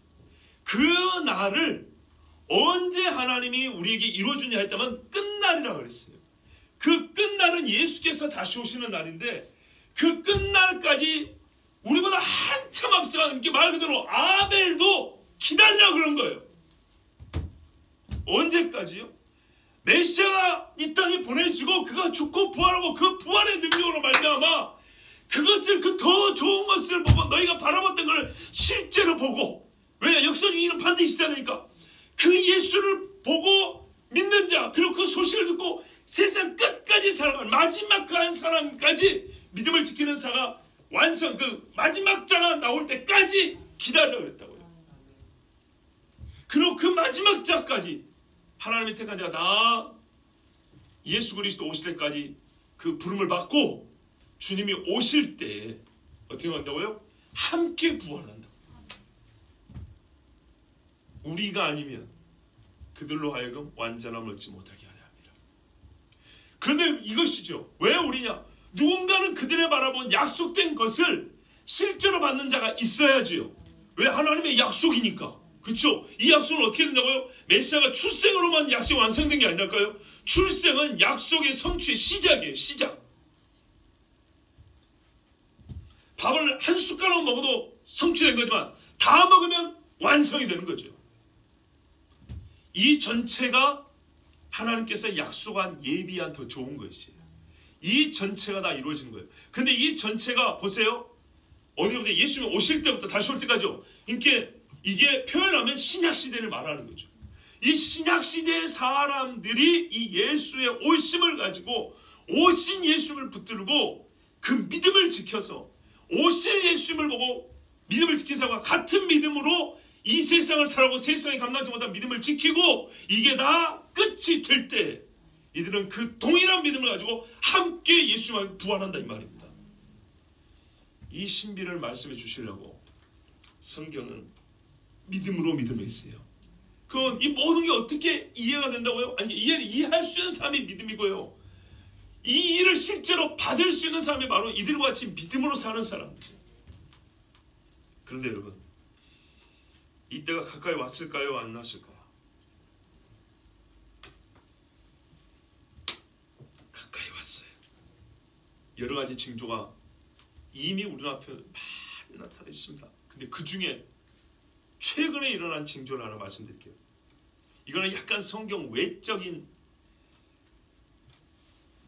그 날을 언제 하나님이 우리에게 이루어주냐 했다면 끝날이라고 그랬어요. 그 끝날은 예수께서 다시 오시는 날인데 그 끝날까지 우리보다 한참 앞서가는 이렇게 말 그대로 아벨도 기다리라 그런 거예요. 언제까지요? 메시아가 이 땅에 보내주고 그가 죽고 부활하고 그 부활의 능력으로 말미암아 그것을 그 더 좋은 것을 보고 너희가 바라봤던 걸 실제로 보고 왜냐 역사적인 일은 반드시 있어야 되니까 그 예수를 보고 믿는 자 그리고 그 소식을 듣고 세상 끝까지 살아가는 마지막 그 한 사람까지 믿음을 지키는 자가 완성 그 마지막 자가 나올 때까지 기다리라고 했다고요. 그리고 그 마지막 자까지 하나님의 택한 자가 다 예수 그리스도 오실 때까지 그 부름을 받고 주님이 오실 때 어떻게 한다고요? 함께 부활한다고. 우리가 아니면 그들로 하여금 완전함을 얻지 못하게 하려 합니다. 그런데 이것이죠. 왜 우리냐? 누군가는 그들의 바라본 약속된 것을 실제로 받는 자가 있어야지요. 왜? 하나님의 약속이니까. 그렇죠? 이 약속은 어떻게 된다고요? 메시아가 출생으로만 약속이 완성된 게 아니랄까요? 출생은 약속의 성취의 시작이에요. 시작. 밥을 한 숟가락 먹어도 성취된 거지만 다 먹으면 완성이 되는 거죠. 이 전체가 하나님께서 약속한 예비한 더 좋은 것이에요. 이 전체가 다 이루어지는 거예요. 근데 이 전체가 보세요. 어디부터 예수님이 오실 때부터 다시 올 때까지요. 이게 표현하면 신약시대를 말하는 거죠. 이 신약시대의 사람들이 이 예수의 오심을 가지고 오신 예수를 붙들고 그 믿음을 지켜서 오실 예수님을 보고 믿음을 지킨 사람과 같은 믿음으로 이 세상을 살아가고 세상에 감당하지 못한 믿음을 지키고 이게 다 끝이 될 때 이들은 그 동일한 믿음을 가지고 함께 예수님을 부활한다 이 말입니다. 이 신비를 말씀해 주시려고 성경은 믿음으로 믿음을 했어요. 그건 이 모든 게 어떻게 이해가 된다고요? 아니 이해할 수 있는 사람이 믿음이고요. 이 일을 실제로 받을 수 있는 사람이 바로 이들과 같이 믿음으로 사는 사람들. 그런데 여러분 이때가 가까이 왔을까요? 안 왔을까요? 가까이 왔어요. 여러 가지 징조가 이미 우리 앞에 많이 나타나 있습니다. 근데 그 중에 최근에 일어난 징조를 하나 말씀드릴게요. 이거는 약간 성경 외적인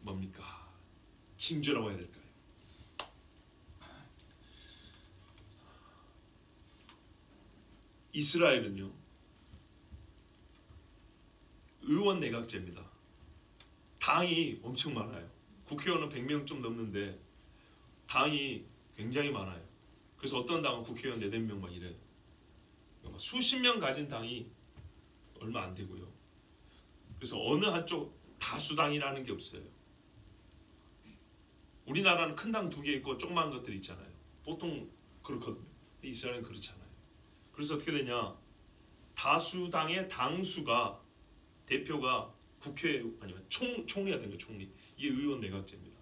뭡니까? 징조라고 해야 될까요? 이스라엘은요 의원 내각제입니다. 당이 엄청 많아요. 국회의원은 100명 좀 넘는데 당이 굉장히 많아요. 그래서 어떤 당은 국회의원 4-5명 막 이래요. 수십 명 가진 당이 얼마 안 되고요. 그래서 어느 한쪽 다수당이라는 게 없어요. 우리나라는 큰 당 2개 있고 조그마한 것들 있잖아요. 보통 그렇거든요. 근데 이스라엘은 그렇지 않아요. 그래서 어떻게 되냐? 다수당의 당수가 대표가 국회 아니면 총리가 된 거예요. 총리. 이게 의원 내각제입니다.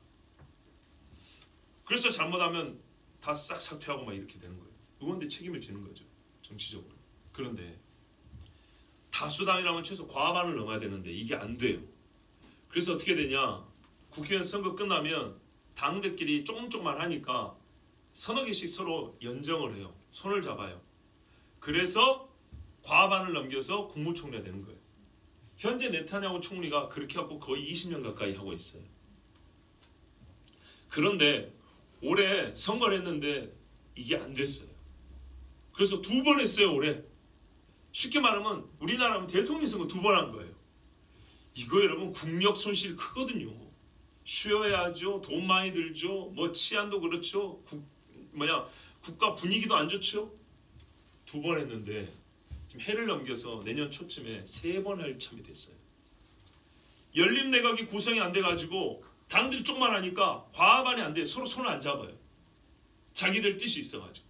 그래서 잘못하면 다 싹 사퇴하고 막 이렇게 되는 거예요. 의원들 책임을 지는 거죠. 정치적으로. 그런데 다수당이라면 최소 과반을 넘어야 되는데 이게 안 돼요. 그래서 어떻게 되냐? 국회의원 선거 끝나면 당들끼리 조금만 하니까 서너 개씩 서로 연정을 해요. 손을 잡아요. 그래서 과반을 넘겨서 국무총리가 되는 거예요. 현재 네타냐후 총리가 그렇게 하고 거의 20년 가까이 하고 있어요. 그런데 올해 선거를 했는데 이게 안 됐어요. 그래서 2번 했어요. 올해. 쉽게 말하면 우리나라는 대통령 선거 2번 한 거예요. 이거 여러분 국력 손실이 크거든요. 쉬어야죠. 돈 많이 들죠. 뭐 치안도 그렇죠. 국가 분위기도 안 좋죠. 2번 했는데 지금 해를 넘겨서 내년 초쯤에 3번 할 참이 됐어요. 연립 내각이 구성이 안 돼가지고 당들이 조금만 하니까 과반이 안 돼. 서로 손을 안 잡아요. 자기들 뜻이 있어가지고.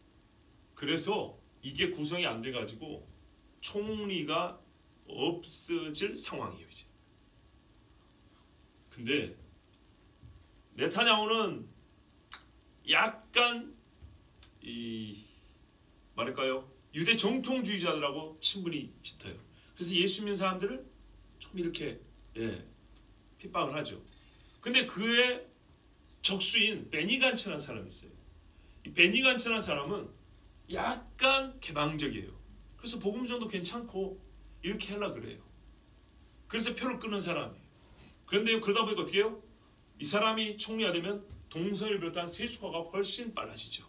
그래서 이게 구성이 안 돼가지고 총리가 없어질 상황이에요 이제. 근데 네타냐후는 약간 말할까요? 유대 정통주의자들하고 친분이 짙어요. 그래서 예수 믿는 사람들을 좀 이렇게 핍박을 하죠. 근데 그의 적수인 베니간츠라는 사람이 있어요. 이 베니간츠라는 사람은 약간 개방적이에요. 그래서 복음전도 괜찮고 이렇게 하려고 그래요. 그래서 표를 끊는 사람이에요. 그런데 그러다 보니까 어떻게 해요? 이 사람이 총리가 되면 동성애를 비롯한 세수화가 훨씬 빨라지죠.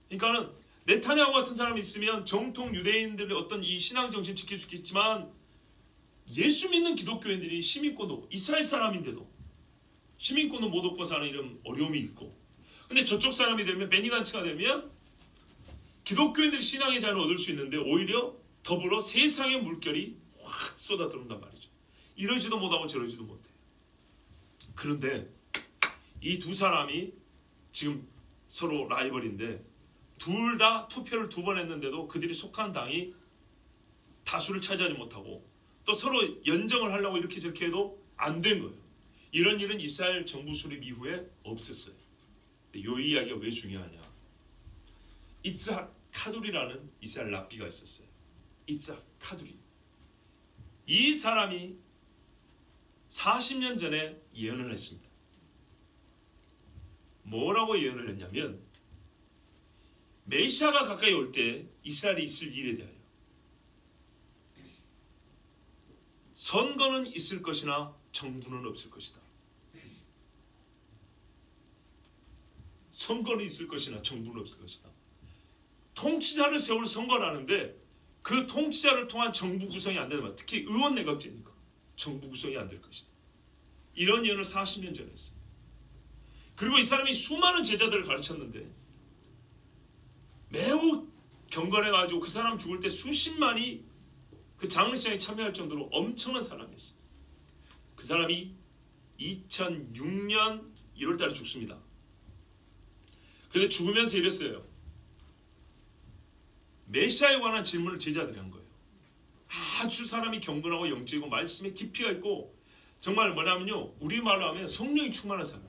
그러니까는 네타냐후 같은 사람이 있으면 정통 유대인들의 어떤 이 신앙 정신 지킬 수 있겠지만 예수 믿는 기독교인들이 시민권도 이스라엘 사람인데도 시민권도 못 얻고 사는 이런 어려움이 있고, 근데 저쪽 사람이 되면 베니간츠가 되면 기독교인들이 신앙의 자유를 얻을 수 있는데 오히려 더불어 세상의 물결이 확 쏟아들어온단 말이죠. 이러지도 못하고 저러지도 못해. 그런데 이 두 사람이 지금 서로 라이벌인데 둘 다 투표를 2번 했는데도 그들이 속한 당이 다수를 차지하지 못하고 또 서로 연정을 하려고 이렇게 저렇게 해도 안 된 거예요. 이런 일은 이스라엘 정부 수립 이후에 없었어요. 이 이야기가 왜 중요하냐? 이츠학 카두리라는 이스라엘 랍비가 있었어요. 이츠학 카두리. 이 사람이 40년 전에 예언을 했습니다. 뭐라고 예언을 했냐면 메시아가 가까이 올 때 이스라엘이 있을 일에 대하여 선거는 있을 것이나 정부는 없을 것이다. 선거는 있을 것이나 정부는 없을 것이다. 통치자를 세울 선거를 하는데 그 통치자를 통한 정부 구성이 안 되면 특히 의원 내각제니까 정부 구성이 안 될 것이다. 이런 예언을 40년 전에 했어요. 그리고 이 사람이 수많은 제자들을 가르쳤는데 매우 경건해가지고 그 사람 죽을 때 수십만이 그 장례식장에 참여할 정도로 엄청난 사람이었어요. 그 사람이 2006년 1월달에 죽습니다. 그런데 죽으면서 이랬어요. 메시아에 관한 질문을 제자들이 한 거예요. 아주 사람이 경건하고 영적이고 말씀에 깊이가 있고 정말 뭐냐면요, 우리말로 하면 성령이 충만한 사람.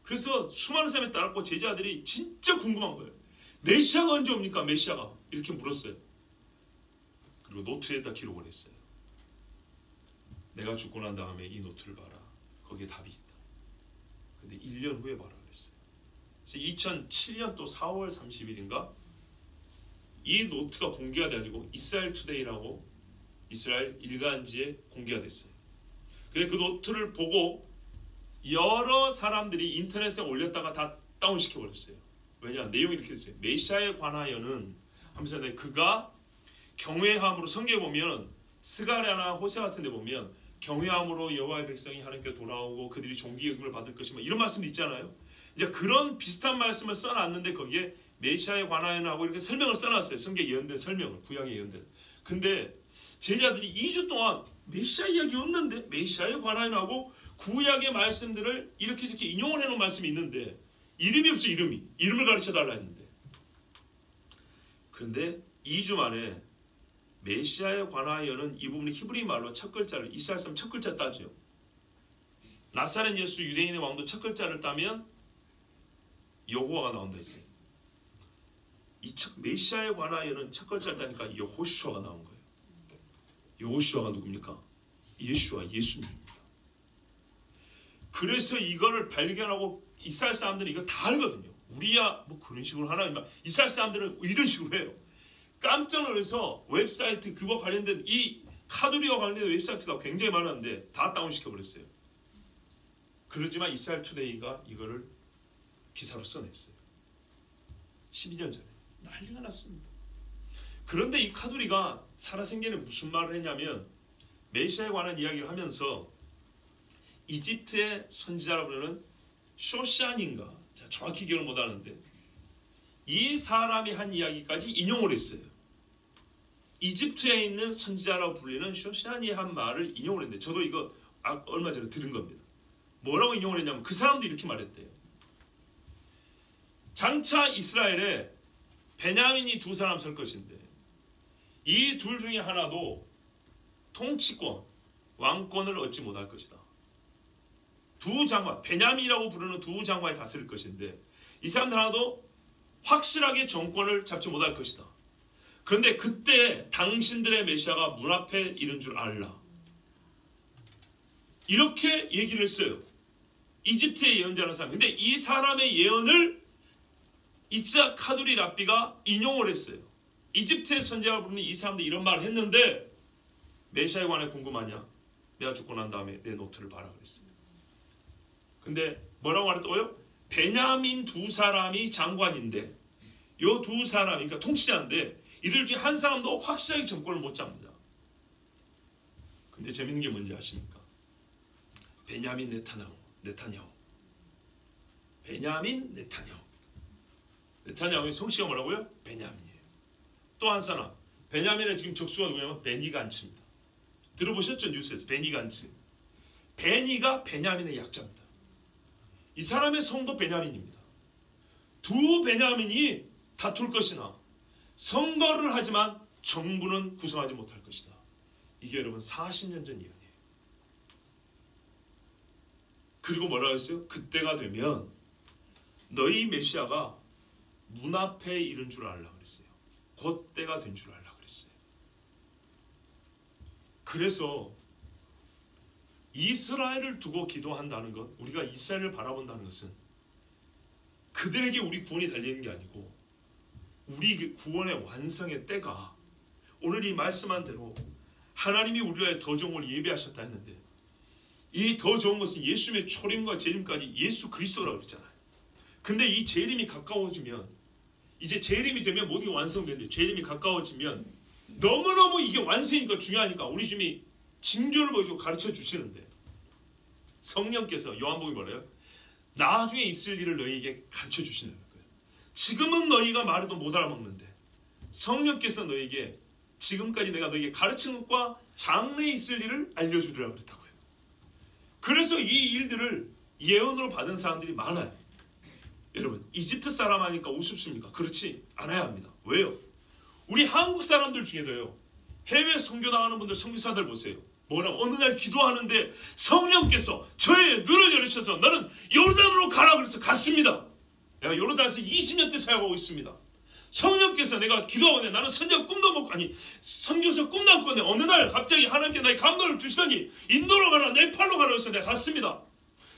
그래서 수많은 사람이 따랐고 제자들이 진짜 궁금한 거예요. 메시아가 언제 옵니까? 메시아가. 이렇게 물었어요. 그리고 노트에다 기록을 했어요. 내가 죽고 난 다음에 이 노트를 봐라. 거기에 답이 있다. 근데 1년 후에 봐라 그랬어요. 그래서 2007년 또 4월 30일인가 이 노트가 공개가 돼가지고 이스라엘 투데이라고 이스라엘 일간지에 공개가 됐어요. 근데 그 노트를 보고 여러 사람들이 인터넷에 올렸다가 다 다운시켜버렸어요. 왜냐? 내용이 이렇게 됐어요. 메시아에 관하여는 하면서 그가 경외함으로 성경에 보면 스가랴나 호세 같은 데 보면 경외함으로 여호와의 백성이 하나님께 돌아오고 그들이 종기의 금을 받을 것이며 이런 말씀도 있잖아요. 이제 그런 비슷한 말씀을 써놨는데 거기에 메시아에 관하여는 하고 이렇게 설명을 써놨어요. 성경에 예언된 설명을, 구약에 예언된. 근데 제자들이 2주 동안 메시아 이야기 없는데 메시아에 관하여는 하고 구약의 말씀들을 이렇게 인용을 해놓은 말씀이 있는데 이름이 없어. 이름을 가르쳐달라 했는데 그런데 2주 만에 메시아에 관하여는 이 부분이 히브리 말로 첫 글자를 이스라엘 사람 첫 글자 따죠. 나사렛 예수 유대인의 왕도 첫 글자를 따면 여호와가 나온다 했어요. 이 메시아에 관하여는 첫 글자를 따니까 여호슈아가 나온 거예요. 여호슈아가 누굽니까? 예수와 예수님입니다. 그래서 이거를 발견하고 이스라엘 사람들은 이거 다 알거든요. 우리야 뭐 그런 식으로 하나, 이스라엘 사람들은 이런 식으로 해요. 깜짝 놀라서 웹사이트 그거 관련된 이 카두리와 관련된 웹사이트가 굉장히 많았는데 다 다운시켜버렸어요. 그러지만 이스라엘 투데이가 이거를 기사로 써냈어요. 12년 전에 난리가 났습니다. 그런데 이 카두리가 살아생전에 무슨 말을 했냐면 메시아에 관한 이야기를 하면서 이집트의 선지자라고 부르는 쇼샨인가 정확히 기억을 못하는데 이 사람이 한 이야기까지 인용을 했어요. 이집트에 있는 선지자라고 불리는 쇼샨이 한 말을 인용을 했는데 저도 이거 얼마 전에 들은 겁니다. 뭐라고 인용을 했냐면 그 사람도 이렇게 말했대요. 장차 이스라엘에 베냐민이 2사람 설 것인데 이 둘 중에 하나도 통치권, 왕권을 얻지 못할 것이다. 두 장관, 베냐민이라고 부르는 두 장관이 다스릴 것인데 이 사람들 하나도 확실하게 정권을 잡지 못할 것이다. 그런데 그때 당신들의 메시아가 문 앞에 이른 줄 알라. 이렇게 얘기를 했어요. 이집트의 예언자라는 사람. 근데 이 사람의 예언을 이스악 카두리 랍비가 인용을 했어요. 이집트의 선지자가 부르는 이 사람도 이런 말을 했는데 메시아에 관해 궁금하냐? 내가 죽고 난 다음에 내 노트를 봐라 그랬어요. 근데 뭐라고 말했다고요? 베냐민 두 사람이 장관인데 요 두 사람, 그러니까 통치자인데 이들 중에 한 사람도 확실하게 정권을 못 잡니다. 근데 재밌는 게 뭔지 아십니까? 베냐민 네타냐후. 베냐민 네타냐후. 네타냐후의 성씨가 뭐라고요? 베냐민이에요. 또 한 사람, 베냐민의 지금 적수가 누구냐면 베니 간츠입니다. 들어보셨죠? 뉴스에서 베니 간츠. 베니가 베냐민의 약자입니다. 이 사람의 성도 베냐민입니다. 두 베냐민이 다툴 것이나 선거를 하지만 정부는 구성하지 못할 것이다. 이게 여러분 40년 전 예언이에요. 그리고 뭐라고 했어요? 그때가 되면 너희 메시아가 문 앞에 이른 줄 알라 그랬어요. 곧 때가 된 줄 알라 그랬어요. 그래서 이스라엘을 두고 기도한다는 것, 우리가 이스라엘을 바라본다는 것은 그들에게 우리 구원이 달리는 게 아니고 우리 구원의 완성의 때가 오늘 이 말씀한 대로 하나님이 우리의 더 좋은 걸 예비하셨다 했는데 이 더 좋은 것은 예수님의 초림과 재림까지 예수 그리스도라고 그랬잖아요. 근데 이 재림이 가까워지면 이제 재림이 되면 모든 게 완성되는데 재림이 가까워지면 너무너무 이게 완성이니까 중요하니까 우리 주님이 징조를 보여주고 가르쳐 주시는데 성령께서 요한복음이 뭐래요? 나중에 있을 일을 너희에게 가르쳐 주시는 거예요. 지금은 너희가 말해도 못 알아먹는데 성령께서 너희에게 지금까지 내가 너희에게 가르친 것과 장래에 있을 일을 알려주리라고 그랬다고요. 그래서 이 일들을 예언으로 받은 사람들이 많아요. 여러분 이집트 사람 하니까 우습습니까? 그렇지 않아야 합니다. 왜요? 우리 한국 사람들 중에도요. 해외 선교 나가는 분들 선교사들 보세요. 뭐라고 어느 날 기도하는데 성령께서 저의 눈을 열으셔서 너는 요르단으로 가라 그래서 갔습니다. 내가 요르단에서 20년째 사역하고 있습니다. 성령께서 내가 기도하고 있는데 나는 선지자 꿈도 못 선교사 꿈도 안 꿨는데 어느 날 갑자기 하나님께 나의 감동을 주시더니 인도로 가라 네팔로 가라 해서 내가 갔습니다.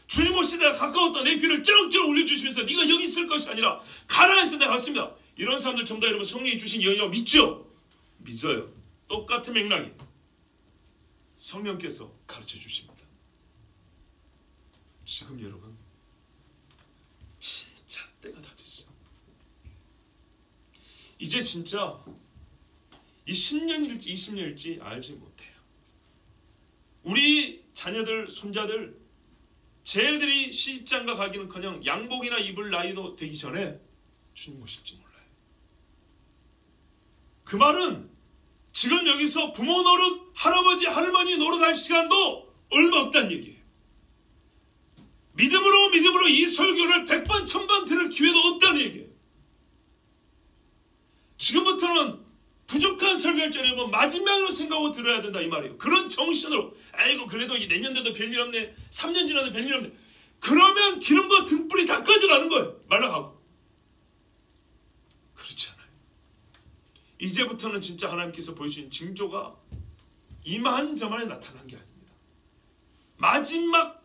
주님 오실 때가 가까웠다. 내 귀를 쩌렁쩌렁 울려주시면서 네가 여기 있을 것이 아니라 가라 해서 내가 갔습니다. 이런 사람들 전부 다 여러분 성령이 주신 영이라고 믿죠? 믿어요. 똑같은 맥락이 성령께서 가르쳐 주십니다. 지금 여러분 진짜 때가 다 됐어요. 이제 진짜 이 10년일지 20년일지 알지 못해요. 우리 자녀들 손자들 쟤들이 시집장가 가기는커녕 양복이나 입을 나이도 되기 전에 주님 오실지 몰라요. 그 말은 지금 여기서 부모 노릇, 할아버지, 할머니 노릇할 시간도 얼마 없다는 얘기예요. 믿음으로 이 설교를 100번, 1000번 들을 기회도 없다는 얘기예요. 지금부터는 부족한 설교할 때 여러분 마지막으로 생각하고 들어야 된다 이 말이에요. 그런 정신으로 아이고 그래도 내년 돼도 별일 없네. 3년 지나도 별일 없네. 그러면 기름과 등불이 다 꺼져가는 거예요. 말라가고. 그렇지 않아요. 이제부터는 진짜 하나님께서 보여주신 징조가 이만저만에 나타난 게 아닙니다. 마지막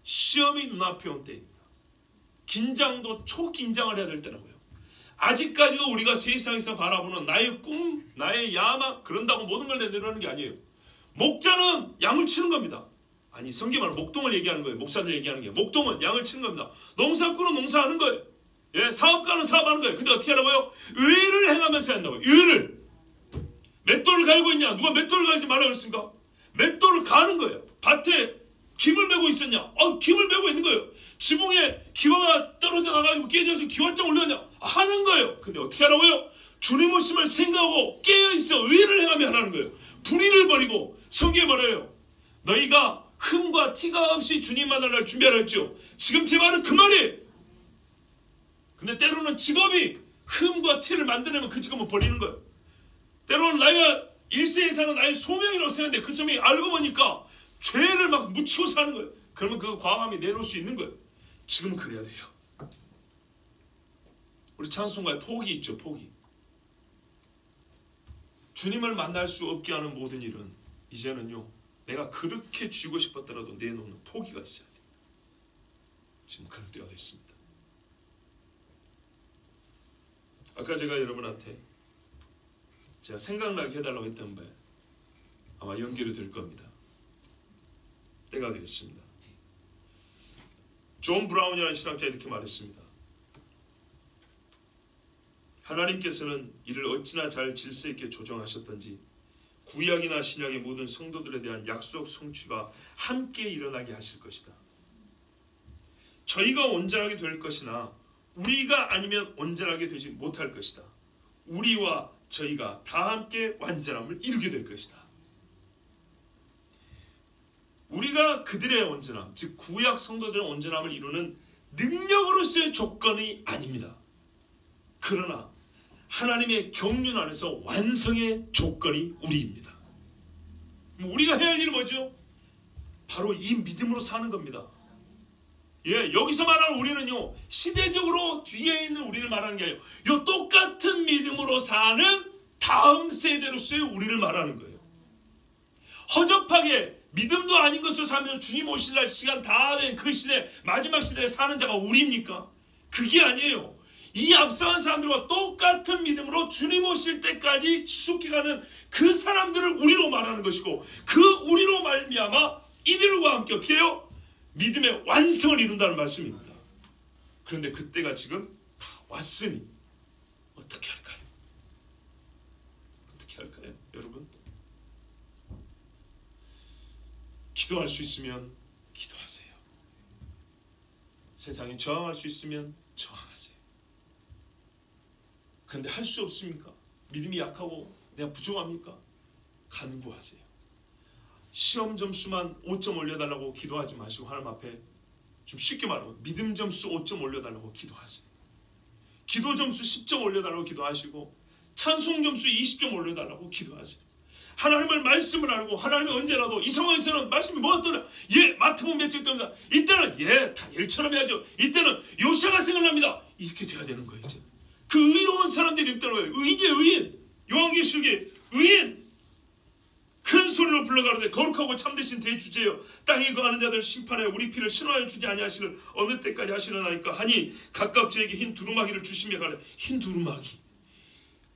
시험이 눈앞에 온 때입니다. 긴장도 초긴장을 해야 될 때라고요. 아직까지도 우리가 세상에서 바라보는 나의 꿈, 나의 야망 그런다고 모든 걸 내려놓는 게 아니에요. 목자는 양을 치는 겁니다. 아니 성경은 목동을 얘기하는 거예요. 목사들 얘기하는 게 목동은 양을 치는 겁니다. 농사꾼은 농사하는 거예요. 예, 사업가는 사업하는 거예요. 근데 어떻게 하라고요? 의를 행하면서 한다고요. 의를. 맷돌을 갈고 있냐? 누가 맷돌을 갈지 말라 그랬습니까? 맷돌을 가는 거예요. 밭에 김을 메고 있었냐? 김을 메고 있는 거예요. 지붕에 기와가 떨어져 나가지고 깨져서 기와장 올려냐? 하는 거예요. 근데 어떻게 하라고요? 주님 오심을 생각하고 깨어있어 의를 행하며 하라는 거예요. 불의를 버리고 성경에 말해요. 너희가 흠과 티가 없이 주님 만날 날 준비하라 했죠. 지금 제 말은 그 말이에요. 근데 때로는 직업이 흠과 티를 만들려면 그 직업을 버리는 거예요. 때로는 나이가 일생에 사는 나의 소명이라고 생각하는데 그 소명이 알고 보니까 죄를 막 묻히고 사는 거예요. 그러면 그 과감히 내놓을 수 있는 거예요. 지금은 그래야 돼요. 우리 찬송가에 포기 있죠. 포기. 주님을 만날 수 없게 하는 모든 일은 이제는요, 내가 그렇게 쥐고 싶었더라도 내놓는 포기가 있어야 돼요. 지금 그럴 때가 됐습니다. 아까 제가 여러분한테 제가 생각나게 해달라고 했던 바에 아마 연결이 될 겁니다. 때가 되겠습니다. 존 브라운이라는 신학자가 이렇게 말했습니다. 하나님께서는 이를 어찌나 잘 질서 있게 조정하셨던지 구약이나 신약의 모든 성도들에 대한 약속 성취가 함께 일어나게 하실 것이다. 저희가 온전하게 될 것이나 우리가 아니면 온전하게 되지 못할 것이다. 우리와 저희가 다 함께 완전함을 이루게 될 것이다. 우리가 그들의 온전함, 즉 구약 성도들의 온전함을 이루는 능력으로서의 조건이 아닙니다. 그러나 하나님의 경륜 안에서 완성의 조건이 우리입니다. 우리가 해야 할 일은 뭐죠? 바로 이 믿음으로 사는 겁니다. 예, 여기서 말하는 우리는요, 시대적으로 뒤에 있는 우리를 말하는 게 아니에요. 이 똑같은 믿음으로 사는 다음 세대로서의 우리를 말하는 거예요. 허접하게 믿음도 아닌 것으로 살면서 주님 오실 날 시간 다 된 그 시대, 마지막 시대에 사는 자가 우리입니까? 그게 아니에요. 이 앞서간 사람들과 똑같은 믿음으로 주님 오실 때까지 지속해가는 그 사람들을 우리로 말하는 것이고, 그 우리로 말미암아 이들과 함께 어떻게 해요? 믿음의 완성을 이룬다는 말씀입니다. 그런데 그때가 지금 다 왔으니 어떻게 할까요? 어떻게 할까요? 여러분, 기도할 수 있으면 기도하세요. 세상에 저항할 수 있으면 저항하세요. 그런데 할 수 없습니까? 믿음이 약하고 내가 부족합니까? 간구하세요. 시험 점수만 5점 올려달라고 기도하지 마시고 하나님 앞에 좀 쉽게 말하면 믿음 점수 5점 올려달라고 기도하세요. 기도 점수 10점 올려달라고 기도하시고 찬송 점수 20점 올려달라고 기도하세요. 하나님을 말씀을 알고 하나님이 언제라도 이 상황에서는 말씀이 뭐가 떠나? 예, 마태복음 몇 절 떠납니다. 이때는 예, 다니엘처럼 해야죠. 이때는 요시아가 생각납니다. 이렇게 돼야 되는 거예요. 이제. 그 의로운 사람들이 있다는 거예요. 의인이에요, 의인. 요한계시록에 의인. 큰 소리로 불러가로되 거룩하고 참되신 대주제여 땅에 거하는 자들 심판하여 우리 피를 신화하여 주지 아니하시는 어느 때까지 하시려나이까 하니 각각 저에게 흰 두루마기를 주시며 가래. 흰 두루마기.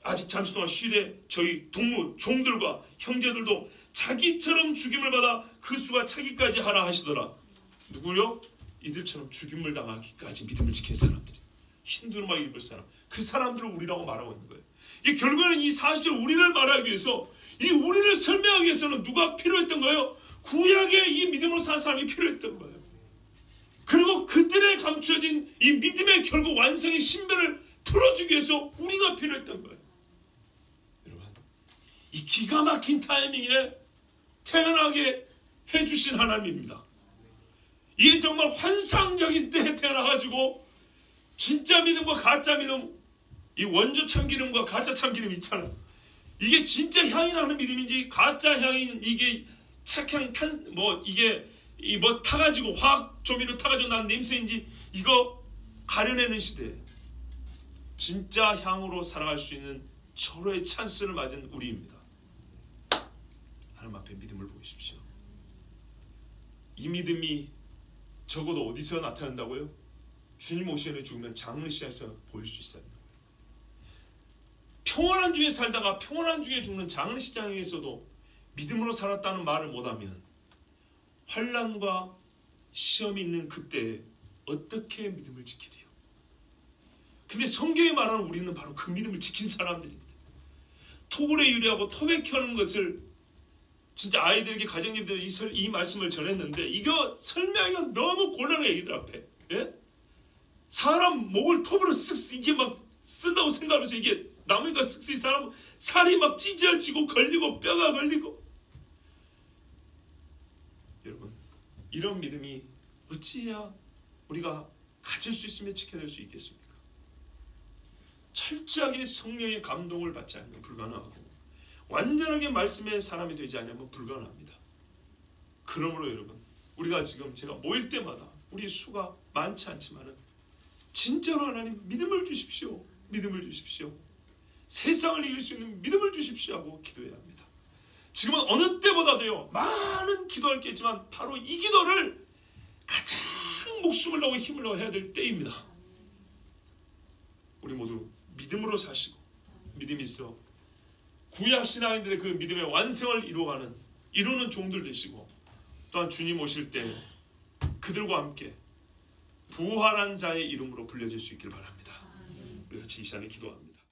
아직 잠시 동안 쉬되 저희 동무 종들과 형제들도 자기처럼 죽임을 받아 그 수가 차기까지 하라 하시더라. 누구요? 이들처럼 죽임을 당하기까지 믿음을 지킨 사람들이. 흰 두루마기 입을 사람. 그 사람들을 우리라고 말하고 있는 거예요. 이게 결국에는 이 40절 우리를 말하기 위해서, 이 우리를 설명하기 위해서는 누가 필요했던 거예요? 구약의 이 믿음으로 사는 사람이 필요했던 거예요. 그리고 그들의 감추어진 이 믿음의 결국 완성의 신변을 풀어주기 위해서 우리가 필요했던 거예요. 여러분, 이 기가 막힌 타이밍에 태어나게 해주신 하나님입니다. 이게 정말 환상적인 때에 태어나가지고 진짜 믿음과 가짜 믿음, 이 원조 참기름과 가짜 참기름 있잖아요. 이게 진짜 향이 나는 믿음인지 가짜 향이 이게 착향 이게 타가지고 화학 조미료 타가지고 나는 냄새인지 이거 가려내는 시대에 진짜 향으로 살아갈 수 있는 절호의 찬스를 맞은 우리입니다. 하나님 앞에 믿음을 보이십시오. 이 믿음이 적어도 어디서 나타난다고요? 주님 오시는 죽으면 장례식장에서 보일 수 있어요. 평온한 중에 살다가 평온한 중에 죽는 장례식장에서도 믿음으로 살았다는 말을 못하면 환난과 시험이 있는 그때에 어떻게 믿음을 지키리요? 근데 성경이 말하는 우리는 바로 그 믿음을 지킨 사람들입니다. 토굴에 유리하고 토백 켜는 것을 진짜 아이들에게 가정님들 이 말씀을 전했는데 이거 설명이 너무 곤란해. 애기들 앞에. 예? 사람 목을 톱으로 쓱 이게 막 쓴다고 생각하면서 이게 나무니까 쓱쓱 사람 살이 막 찢어지고 걸리고 뼈가 걸리고. 여러분, 이런 믿음이 어찌해야 우리가 가질 수 있으며 지켜낼 수 있겠습니까? 철저하게 성령의 감동을 받지 않으면 불가능하고 완전하게 말씀의 사람이 되지 않으면 불가능합니다. 그러므로 여러분, 우리가 지금 제가 모일 때마다 우리 수가 많지 않지만은 진짜로 하나님 믿음을 주십시오. 믿음을 주십시오. 세상을 이길 수 있는 믿음을 주십시오 하고 기도해야 합니다. 지금은 어느 때보다도요 많은 기도할 게 있지만 바로 이 기도를 가장 목숨을 다하고 힘을 다하고 해야 될 때입니다. 우리 모두 믿음으로 사시고 믿음이 있어 구약 신앙인들의 그 믿음의 완성을 이루는 종들 되시고, 또한 주님 오실 때 그들과 함께 부활한 자의 이름으로 불려질 수 있기를 바랍니다. 우리 같이 이 시간에 기도합니다.